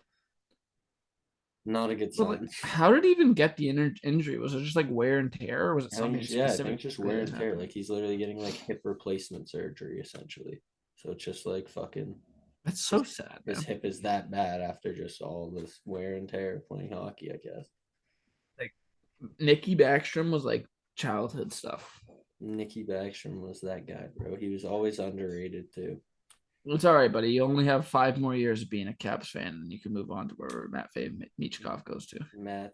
not a good sign. How did he even get the injury? Was it just wear and tear, or was it something specific? I think just wear and tear. He's literally getting hip replacement surgery essentially. So it's just fucking. That's so sad. His hip is that bad after just all this wear and tear playing hockey, I guess. Nicky Backstrom was childhood stuff. Nicky Backstrom was that guy, bro. He was always underrated too. It's all right, buddy. You only have 5 more years of being a Caps fan, and you can move on to where Meechkov goes to. Matt.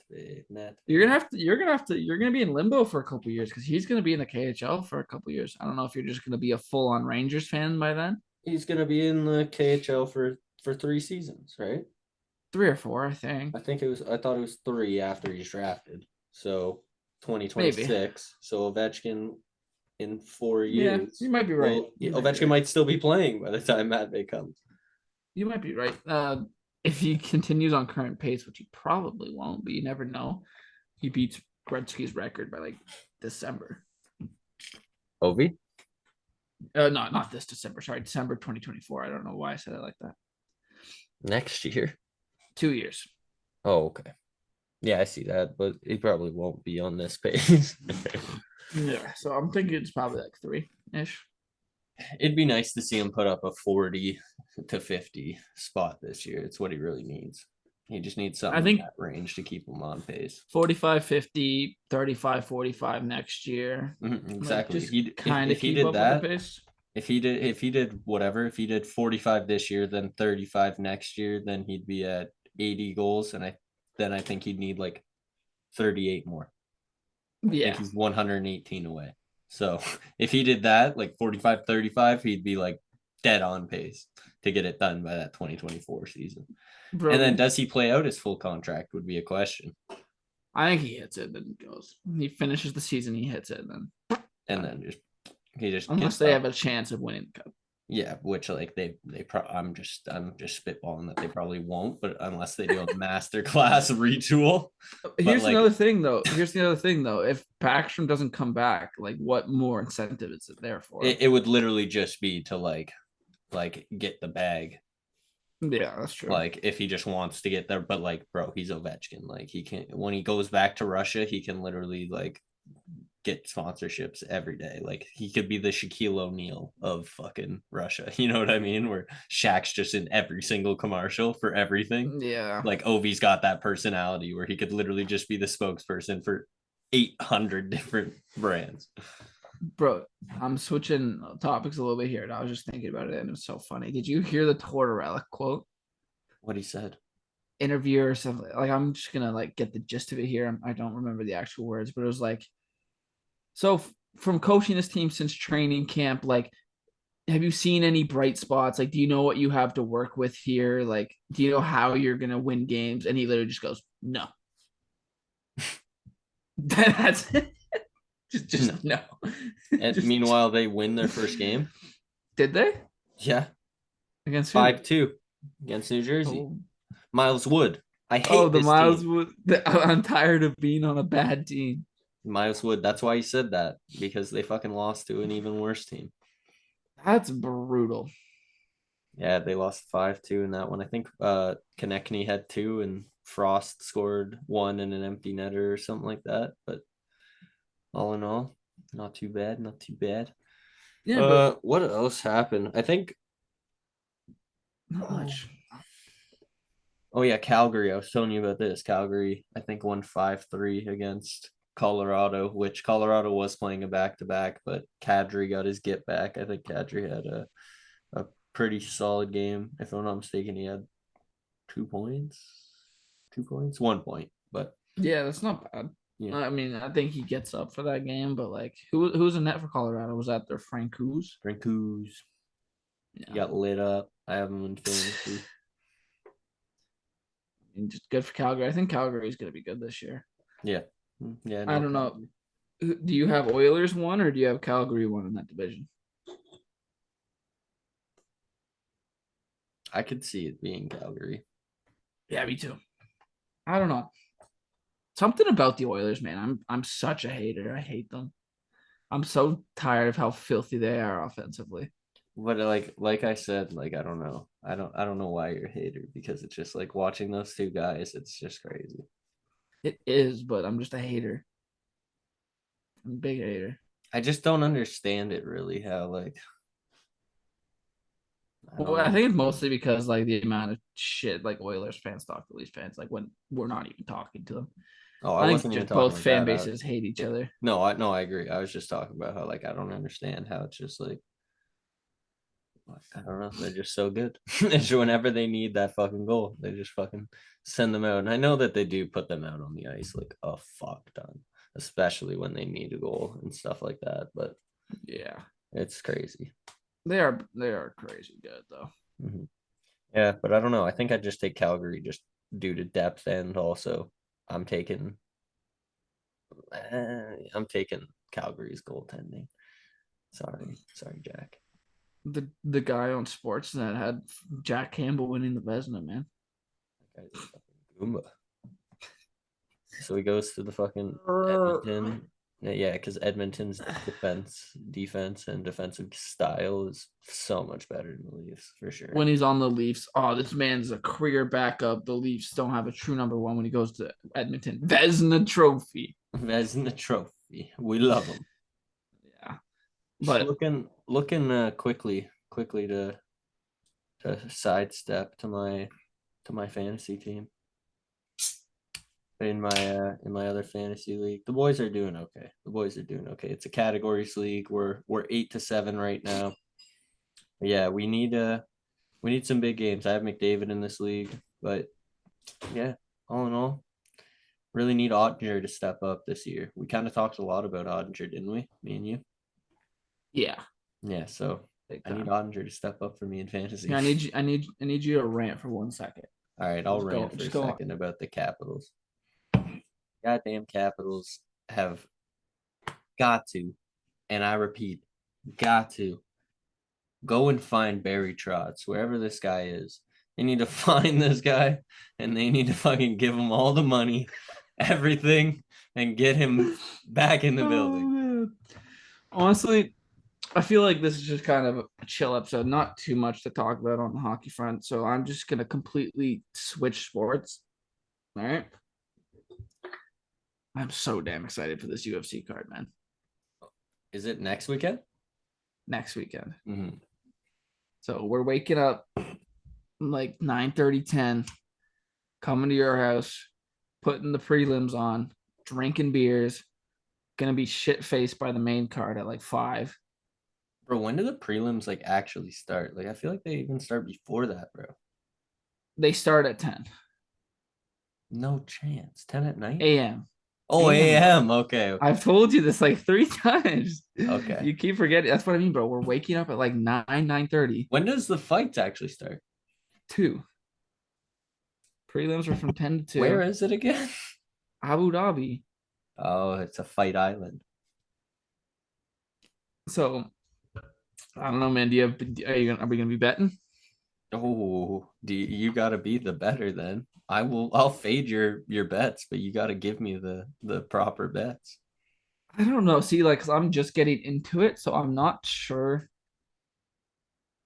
You're gonna be in limbo for a couple years because he's gonna be in the KHL for a couple years. I don't know if you're just gonna be a full-on Rangers fan by then. He's gonna be in the KHL for 3 seasons, right? 3 or 4, I think. I thought it was 3 after he's drafted. So 2026. Maybe. So Ovechkin in 4 years. Yeah, you might be right. Ovechkin might still be playing by the time Matvey comes. You might be right. If he continues on current pace, which he probably won't, but you never know, he beats Gretzky's record by December. Ovi? Not this December. Sorry, December 2024. I don't know why I said it like that. Next year? 2 years. Oh, okay. Yeah, I see that, but he probably won't be on this pace. Yeah, so I'm thinking it's probably 3-ish. It'd be nice to see him put up a 40 to 50 spot this year. It's what he really needs. He just needs something I think in that range to keep him on pace. 45, 50, 35, 45 next year. Exactly. Just kind If of he keep did up with the that, pace. if he did whatever, if he did 45 this year, then 35 next year, then he'd be at 80 goals, and I think he'd need like 38 more. I think he's 118 away. So if he did that, like 45, 35, he'd be like dead on pace to get it done by that 2024 season. Bro, And then does he play out his full contract would be a question. I think he hits it, then he goes. He finishes the season, he hits it, then. And then he just unless they have a chance of winning the cup. Yeah, which like I'm just spitballing that they probably won't, but unless they do a master class retool. Here's another thing though. If Backstrom doesn't come back, like what more incentive is it there for? It would literally just be to like get the bag. Yeah, that's true. Like if he just wants to get there, but like bro, he's Ovechkin. Like he can't when he goes back to Russia, he can literally like get sponsorships every day. Like he could be the Shaquille O'Neal of fucking Russia. You know what I mean? Where Shaq's just in every single commercial for everything. Yeah. Like Ovi's got that personality where he could literally just be the spokesperson for 800 different brands. Bro, I'm switching topics a little bit here. And I was just thinking about it and it was so funny. Did you hear the Tortorella quote? What he said? Interview or something. Like I'm just gonna like get the gist of it here. I don't remember the actual words, but it was like, so from coaching this team since training camp, like, have you seen any bright spots? Like, do you know what you have to work with here? Like, do you know how you're gonna win games? And he literally just goes, no. That's it. Just no. And meanwhile, they win their first game. Did they? Yeah. Against 5-2 against New Jersey. Oh. Miles Wood. I hate this Miles team. Wood. I'm tired of being on a bad team. Miles Wood. That's why he said that, because they fucking lost to an even worse team. That's brutal. Yeah, they lost 5-2 in that one. I think Konechny had 2 and Frost scored 1 in an empty netter or something like that. But all in all, not too bad. Not too bad. Yeah, but what else happened? I think not much. Oh yeah, Calgary. I was telling you about this. Calgary, I think, won 5-3 against Colorado, which Colorado was playing a back-to-back, but Kadri got his get back. I think Kadri had a pretty solid game. If I'm not mistaken, he had 2 points. 2 points? 1 point. But yeah, that's not bad. Yeah. I mean, I think he gets up for that game, but like, who's in net for Colorado? Was that their Francouz? Francouz. Yeah. He got lit up. I have him in fantasy. And just good for Calgary. I think Calgary is going to be good this year. Yeah. Yeah. I don't know. Do you have Oilers one or do you have Calgary one in that division? I could see it being Calgary. Yeah, me too. I don't know. Something about the Oilers, man. I'm such a hater. I hate them. I'm so tired of how filthy they are offensively. But like I said, like I don't know. I don't know why you're a hater, because it's just like watching those two guys, it's just crazy. It is, but I'm just a hater. I'm a big hater. I just don't understand it really, how like I think it's mostly because like the amount of shit like Oilers fans talk to Leafs fans, like when we're not even talking to them. Oh, I think wasn't even just both talking fan about that. bases hate each other. No, I agree. I was just talking about how like I don't understand how it's just like I don't know. They're just so good. It's whenever they need that fucking goal, they just fucking send them out. And I know that they do put them out on the ice like a fuck ton, especially when they need a goal and stuff like that. But yeah, it's crazy. They are crazy good though. Mm-hmm. Yeah, but I don't know. I think I'd just take Calgary just due to depth, and also I'm taking Calgary's goaltending. Sorry, Jack. The guy on Sportsnet had Jack Campbell winning the Vezina, man. That guy's a fucking Goomba. So he goes to the fucking Edmonton. Yeah, because Edmonton's defense and defensive style is so much better than the Leafs, for sure. When he's on the Leafs, this man's a career backup. The Leafs don't have a true number one when he goes to Edmonton. Vezina Trophy. Vezina Trophy. We love him. Yeah. But looking quickly to sidestep to my fantasy team. in my other fantasy league. The boys are doing okay. It's a categories league. We're 8-7 right now. Yeah, we need some big games. I have McDavid in this league, but yeah, all in all, really need Ottinger to step up this year. We kind of talked a lot about Ottinger, didn't we? Me and you. Yeah. Yeah, so Big I need time. Ottinger to step up for me in fantasy. Yeah, I need you to rant for 1 second. All right, I'll Just rant for a second about the Capitals. Goddamn Capitals have got to, and I repeat, got to go and find Barry Trotz, wherever this guy is. They need to find this guy and they need to fucking give him all the money, everything, and get him back in the building. Man. Honestly, I feel like this is just kind of a chill episode, not too much to talk about on the hockey front. So I'm just gonna completely switch sports. All right. I'm so damn excited for this UFC card, man. Is it next weekend? Next weekend. Mm-hmm. So we're waking up like 9:30, 10, coming to your house, putting the prelims on, drinking beers, gonna be shit faced by the main card at like 5. Bro, when do the prelims like actually start? Like I feel like they even start before that, bro. They start at 10 No chance. 10 at night? a.m. Oh, AM. Okay. I've told you this like 3 times. Okay. You keep forgetting. That's what I mean, bro. We're waking up at like 9:30. When does the fights actually start? 2. Prelims are from 10 to 2. Where is it again? Abu Dhabi. Oh, it's a fight island. So I don't know, man. Are we gonna be betting? Oh, you got to be the better then. I'll fade your bets, but you got to give me the proper bets. I don't know. See, like, cause I'm just getting into it, so I'm not sure.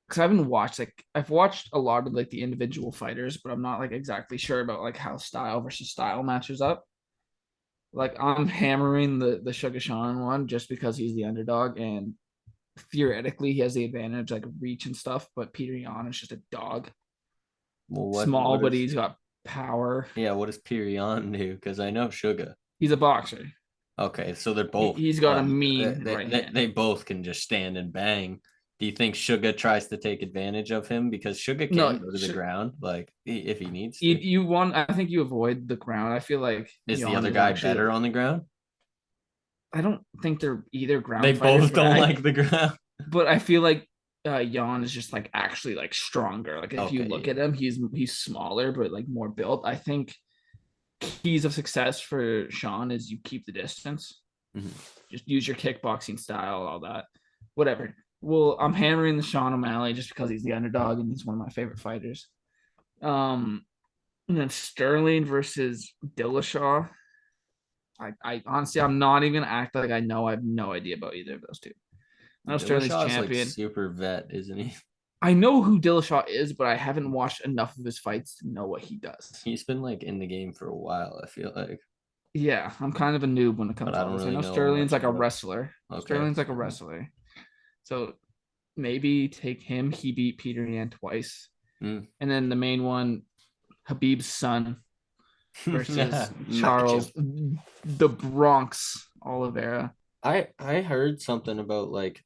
Cause I haven't watched I've watched a lot of like the individual fighters, but I'm not like exactly sure about like how style versus style matches up. Like I'm hammering the Sugar Sean one just because he's the underdog and theoretically he has the advantage, like reach and stuff. But Peter Yan is just a dog, Well, small, but he's got power. Yeah, what does Pirion do? Because I know Sugar. He's a boxer. Okay, so they're both. He's got a mean right hand. They both can just stand and bang. Do you think Sugar tries to take advantage of him because Sugar can go to the ground, like if he needs to? You want? I think you avoid the ground. I feel like is the other guy better on the ground? I don't think they're either ground. They both don't like the ground. But I feel like Jan is just like actually like stronger. Like if you look at him, he's smaller but like more built. I think keys of success for Sean is you keep the distance. Mm-hmm. Just use your kickboxing style, all that. Whatever. Well, I'm hammering the Sean O'Malley just because he's the underdog and he's one of my favorite fighters. And then Sterling versus Dillashaw. I honestly, I'm not even gonna act like I know. I have no idea about either of those two. I know Sterling's champion. Like super vet, isn't he? I know who Dillashaw is, but I haven't watched enough of his fights to know what he does. He's been like in the game for a while, I feel like. Yeah, I'm kind of a noob when it comes to this. I know Sterling's like a wrestler. Okay. Sterling's like a wrestler. So maybe take him. He beat Peter Yan twice. And then the main one, Habib's son versus Charles, the Bronx Oliveira. I heard something about like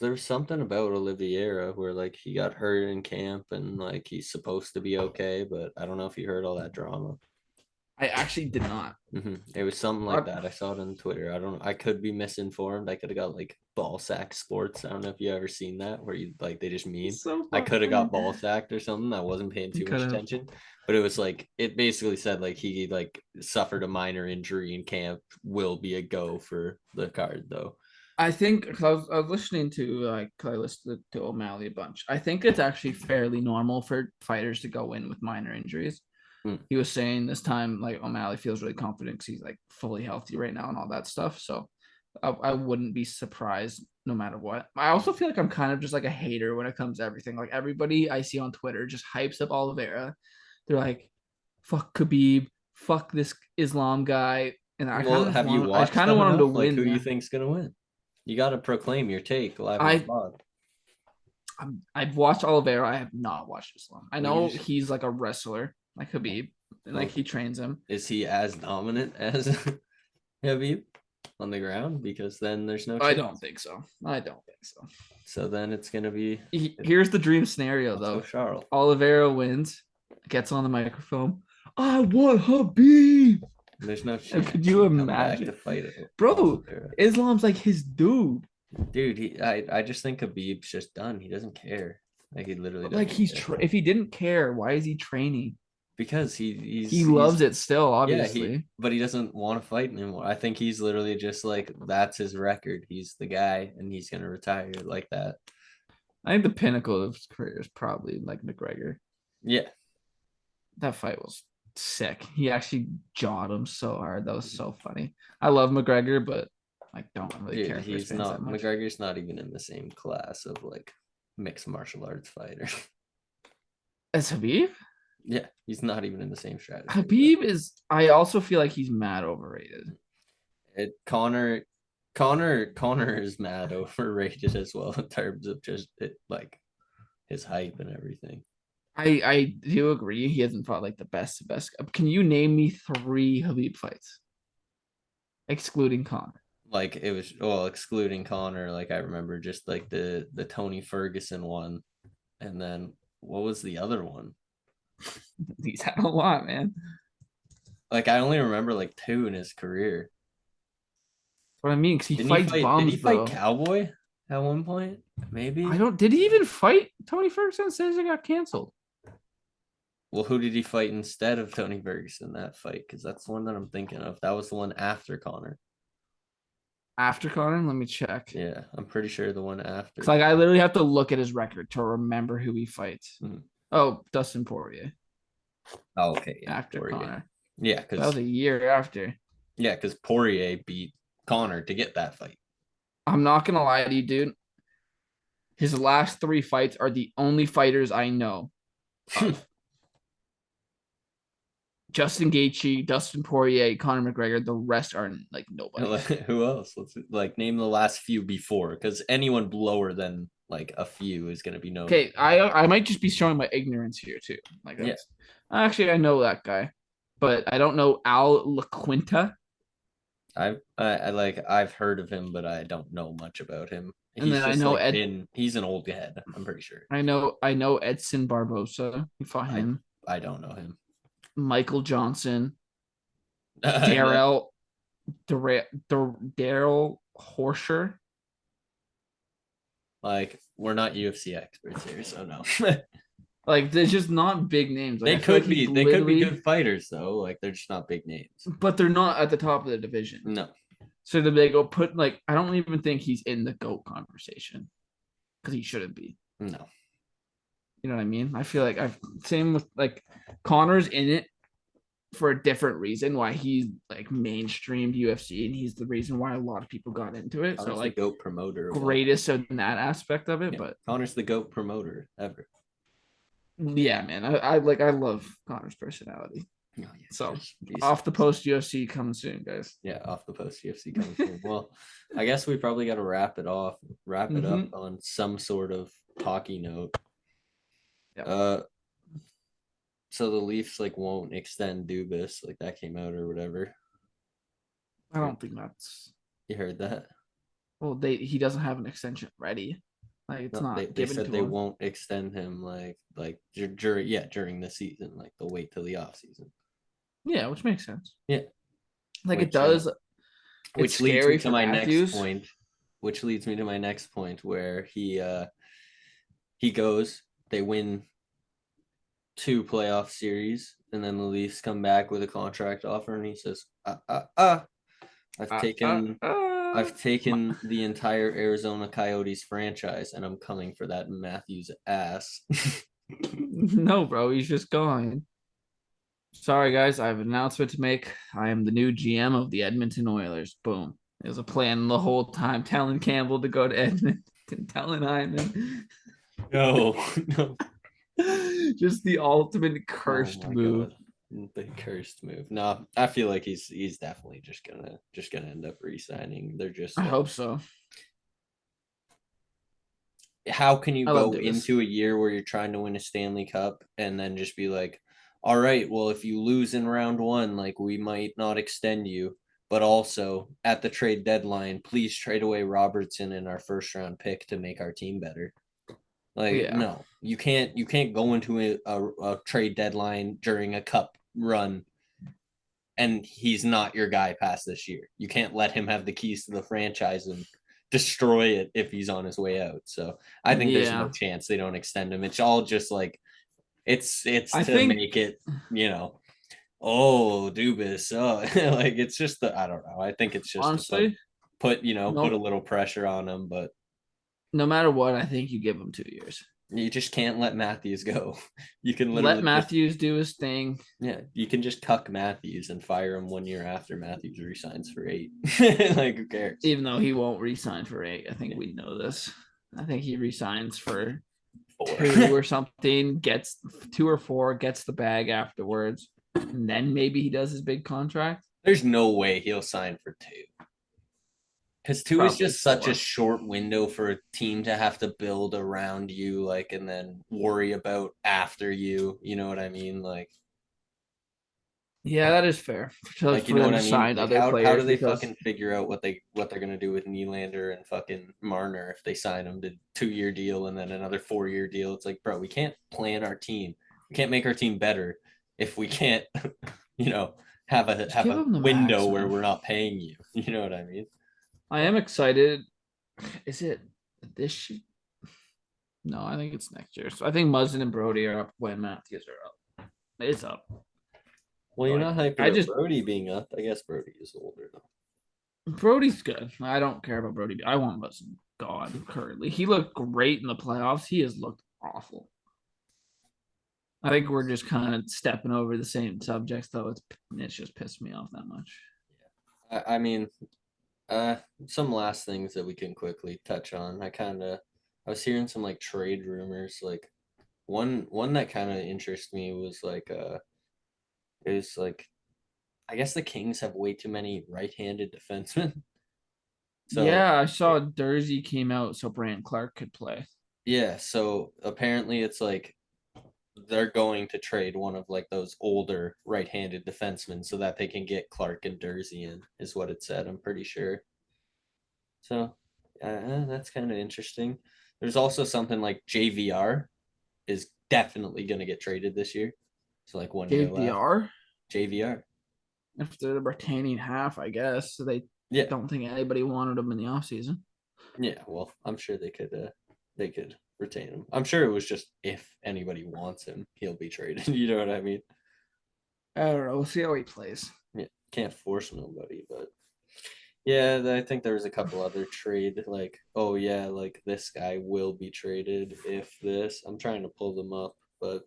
there's something about Oliveira where like he got hurt in camp and like he's supposed to be okay, but I don't know if you heard all that drama. I actually did not. Mm-hmm. It was something like that. I saw it on Twitter. I don't know. I could be misinformed. I could have got like ball sack sports. I don't know if you ever seen that where you like they just mean. So I could have got ball sacked or something. I wasn't paying too much attention. But it was like it basically said like he like suffered a minor injury in camp, will be a go for the card though. I think because I was listening to I listened to O'Malley a bunch. I think it's actually fairly normal for fighters to go in with minor injuries. He was saying this time like O'Malley feels really confident because he's like fully healthy right now and all that stuff. So I wouldn't be surprised no matter what. I also feel like I'm kind of just like a hater when it comes to everything. Like everybody I see on Twitter just hypes up Oliveira. They're like, "Fuck Khabib, fuck this Islam guy." And I kind of want him to win. Who do you think's gonna win? You got to proclaim your take live on the pod. I've watched Oliveira. I have not watched Islam. I know he's like a wrestler, like Khabib. and like he trains him. Is he as dominant as Habib on the ground? Because then there's no chance. I don't think so. So then it's gonna be. Here's the dream scenario though. Charles Oliveira wins, gets on the microphone. I want Habib. There's no chance. Could you imagine? To fight it, bro? Islam's like his dude. Dude, I just think Habib's just done. He doesn't care. Like he literally doesn't like he's if he didn't care, why is he training? Because he loves it still, obviously. But he doesn't want to fight anymore. I think he's literally just like that's his record. He's the guy, and he's gonna retire like that. I think the pinnacle of his career is probably like McGregor. Yeah, that fight was sick. He actually jawed him so hard. That was so funny. I love McGregor, but I don't really care. He's not. McGregor's not even in the same class of like mixed martial arts fighter. As Habib? Yeah, he's not even in the same strategy. Habib is. I also feel like he's mad overrated. Connor is mad overrated as well in terms of just like his hype and everything. I do agree. He hasn't fought like the best. Can you name me 3 Habib fights, excluding Connor? Like it was excluding Connor. Like I remember just like the Tony Ferguson one, and then what was the other one? He's had a lot, man. Like I only remember like 2 in his career. What I mean, because he fights bombs. Did he fight Cowboy at one point? Maybe. Did he even fight Tony Ferguson? Says it got canceled. Well, who did he fight instead of Tony Ferguson that fight? Because that's the one that I'm thinking of. That was the one after Connor. After Connor? Let me check. Yeah, I'm pretty sure the one after. It's like I literally have to look at his record to remember who he fights. Mm-hmm. Oh, Dustin Poirier. Oh, okay. Yeah, after Poirier. Connor. Yeah, because that was a year after. Yeah, because Poirier beat Connor to get that fight. I'm not gonna lie to you, dude. His last 3 fights are the only fighters I know of. Justin Gaethje, Dustin Poirier, Conor McGregor. The rest are like nobody. Who else? Let's like name the last few before, because anyone lower than like a few is going to be known. Okay, I might just be showing my ignorance here too. Like, actually, I know that guy, but I don't know Al LaQuinta. I've heard of him, but I don't know much about him. And then I know like he's an old head. I'm pretty sure. I know Edson Barbosa. You fought him. I don't know him. Michael Johnson, Daryl Horsher. Like we're not UFC experts here, so no. Like there's just not big names. Like, they could be good fighters though. Like they're just not big names. But they're not at the top of the division. No. So they go put like I don't even think he's in the GOAT conversation because he shouldn't be. No. You know what I mean? I feel like same with like Connor's in it for a different reason why he's like mainstreamed UFC and he's the reason why a lot of people got into it. Connor's so like the GOAT promoter. Greatest in that aspect of it, but Connor's the GOAT promoter ever. Yeah, man. I love Connor's personality. Oh, yeah, so off the post UFC coming soon, guys. Yeah, off the post UFC coming soon. Well, I guess we probably got to wrap it up on some sort of hockey note. Yep. So the Leafs like won't extend Dubas, like that came out or whatever. I don't think that's. You heard that? Well, he doesn't have an extension ready. Like it's not. They said they won't extend him during the season. Like they'll wait till the off season. Yeah, which makes sense. Yeah, like it does. Which leads me to my next point. Which leads me to my next point, where he goes. They win 2 playoff series, and then the Leafs come back with a contract offer, and he says, I've taken the entire Arizona Coyotes franchise, and I'm coming for that Matthews ass. No, bro, he's just gone. Sorry, guys, I have an announcement to make. I am the new GM of the Edmonton Oilers. Boom. It was a plan the whole time, telling Campbell to go to Edmonton, telling Hyman. No. Just the ultimate cursed move. God. The cursed move. No, I feel like he's definitely just gonna end up re-signing. They're just. I hope so. How can you go into a year where you're trying to win a Stanley Cup and then just be like, all right, well, if you lose in round one, like we might not extend you. But also at the trade deadline, please trade away Robertson and our first round pick to make our team better. Like, Yeah. no, you can't go into a trade deadline during a cup run and he's not your guy past this year. You can't let him have the keys to the franchise and destroy it if he's on his way out. So I think there's no Yeah. chance they don't extend him. It's all just like it's I to think make it, oh Dubas. Oh, like it's just I don't know. I think it's just to honestly, put a no little pressure on him, but no matter what, I think you give him 2 years. you just can't let Matthews go. You can Let literally just Matthews do his thing. yeah, you can just cuck Matthews and fire him 1 year after Matthews resigns for 8. Like who cares? Even though he won't re-sign for 8. I think Yeah, we know this. I think he resigns for 4. 2 or something, gets 2 or 4, gets the bag afterwards, and then maybe he does his big contract. There's no way he'll sign for 2. Because 2 is Probably just such a 4. short window for a team to have to build around you, like, and then worry about after you. You know what I mean? Yeah, that is fair. Like you For know them what to I mean? sign Like other how do players they because fucking figure out what they're gonna do with Nylander and fucking Marner if they sign them to 2 year deal and then another 4 year deal? It's like, bro, we can't plan our team. We can't make our team better if we can't, you know, have a just have give a them the window max, where man. we're not paying you. You know what I mean? I am excited. Is it this? No, I think it's next year. So I think Muzzin and Brody are up when Matthews are up. It's up. Well, you're But not hyped I about just Brody being up. I guess Brody is older though. Brody's good. I don't care about Brody. I want Muzzin gone currently. He looked great in the playoffs. He has looked awful. I think we're just kind of stepping over the same subjects, though. It's just pissed me off that much. I mean, uh, some last things that we can quickly touch on. I was hearing some like trade rumors. Like one that kind of interests me was like it was like I guess the Kings have way too many right-handed defensemen. So Yeah, I saw Dursey came out so Brant Clark could play. yeah, so apparently it's like they're going to trade one of like those older right-handed defensemen so that they can get Clark and Dursey in, is what it said. I'm pretty sure. So that's kind of interesting. There's also something like JVR is definitely going to get traded this year. So like 1 year left. JVR, JVR. if they're retaining half, I guess. So they Yeah. don't think anybody wanted him in the offseason. Yeah. Well, I'm sure they could retain him. I'm sure it was just if anybody wants him, he'll be traded. You know what I mean? I don't know. We'll see how he plays. Yeah. Can't force nobody, but yeah, I think there was a couple other trade like, oh yeah, like this guy will be traded if this. I'm trying to pull them up, but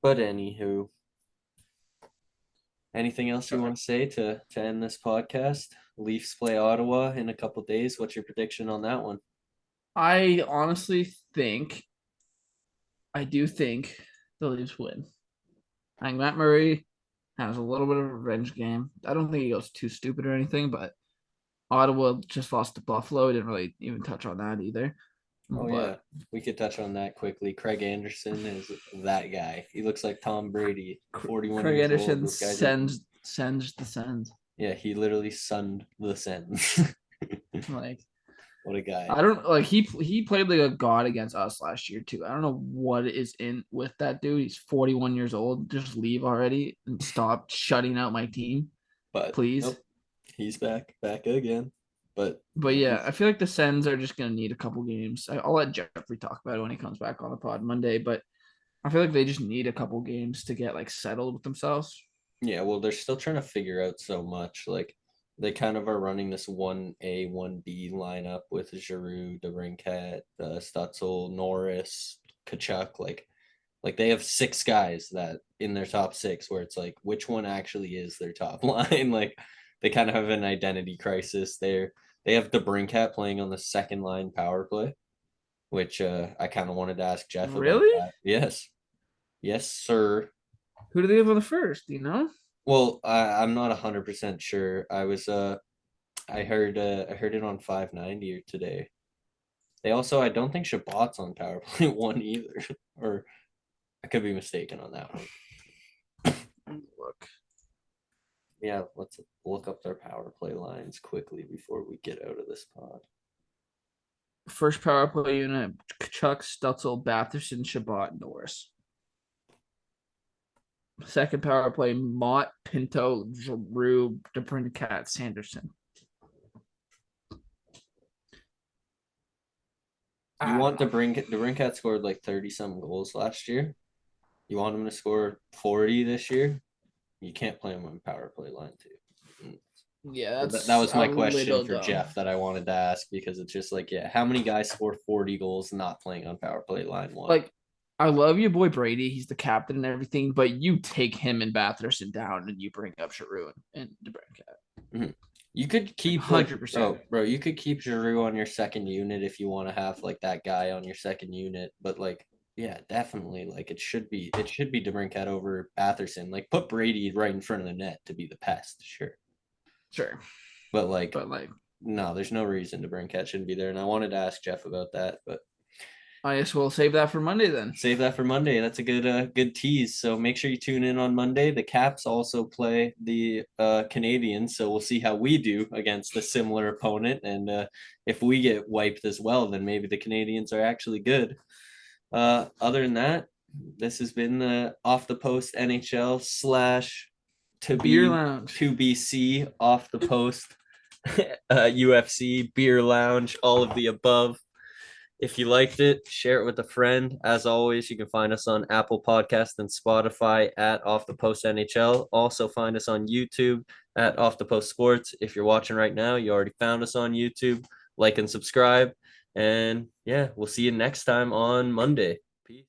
anywho, anything else you want to say to end this podcast? Leafs play Ottawa in a couple days. What's your prediction on that one? I honestly think, I do think the Leafs win. I think Matt Murray has a little bit of a revenge game. I don't think he goes too stupid or anything, but Ottawa just lost to Buffalo. Didn't really even touch on that either. Oh yeah, But we could touch on that quickly. Craig Anderson is that guy. He looks like Tom Brady, 41 Craig years old. Anderson This guy just sends the sends. yeah, he literally sunned the Sens. Like What a guy. I don't like he played like a god against us last year too. I don't know what is in with that dude. He's 41 years old. Just leave already and stop shutting out my team, But please. nope, he's back again. But But yeah, I feel like the Sens are just gonna need a couple games. I'll let Jeffrey talk about it when he comes back on the pod Monday. But I feel like they just need a couple games to get like settled with themselves. yeah, well, they're still trying to figure out so much. Like they kind of are running this 1A, 1B lineup with Giroux, DeBrincat, Stutzel, Norris, Kachuk. Like they have 6 guys that in their top 6 where it's like which one actually is their top line. Like they kind of have an identity crisis there. They have DeBrincat playing on the second line power play, which I kind of wanted to ask Jeff about Really? that. Yes, sir. Who do they have on the first? Do you know? Well, I'm not 100% sure. I heard it on 590 today. They also I don't think Shabbat's on power play 1 either. Or I could be mistaken on that one. Look. Yeah, let's look up their power play lines quickly before we get out of this pod. First power play unit: Chuck, Stutzel, Batherson, Shabbat, Norris. Second power play: Mott, Pinto, Giroux, DeBrincat, Sanderson. You want DeBrincat scored like 30-something goals last year. You want him to score 40 this year? You can't play him on power play line too. Yeah, that was my question for dumb. Jeff that I wanted to ask, because it's just like, yeah, how many guys score 40 goals not playing on power play line one? Like, I love your boy Brady. He's the captain and everything, but you take him and Batherson down and you bring up Giroux and DeBrincat. Mm-hmm. You could keep 100%. Bro, you could keep Giroux on your second unit if you want to have like that guy on your second unit, but like, yeah, definitely, like it should be DeBrincat over Batherson. Like, put Brady right in front of the net to be the pest, sure. But like, no, there's no reason DeBrincat shouldn't be there. And I wanted to ask Jeff about that, but I guess we'll save that for Monday then. Save that for Monday. That's a good tease. So make sure you tune in on Monday. The Caps also play the Canadiens, so we'll see how we do against a similar opponent. And if we get wiped as well, then maybe the Canadiens are actually good. Other than that, this has been the Off the Post NHL / to be C Off the Post UFC Beer Lounge, all of the above. If you liked it, share it with a friend. As always, you can find us on Apple Podcast and Spotify at Off the Post NHL. Also find us on YouTube at Off the Post Sports. If you're watching right now, you already found us on YouTube. Like and subscribe. And yeah, we'll see you next time on Monday.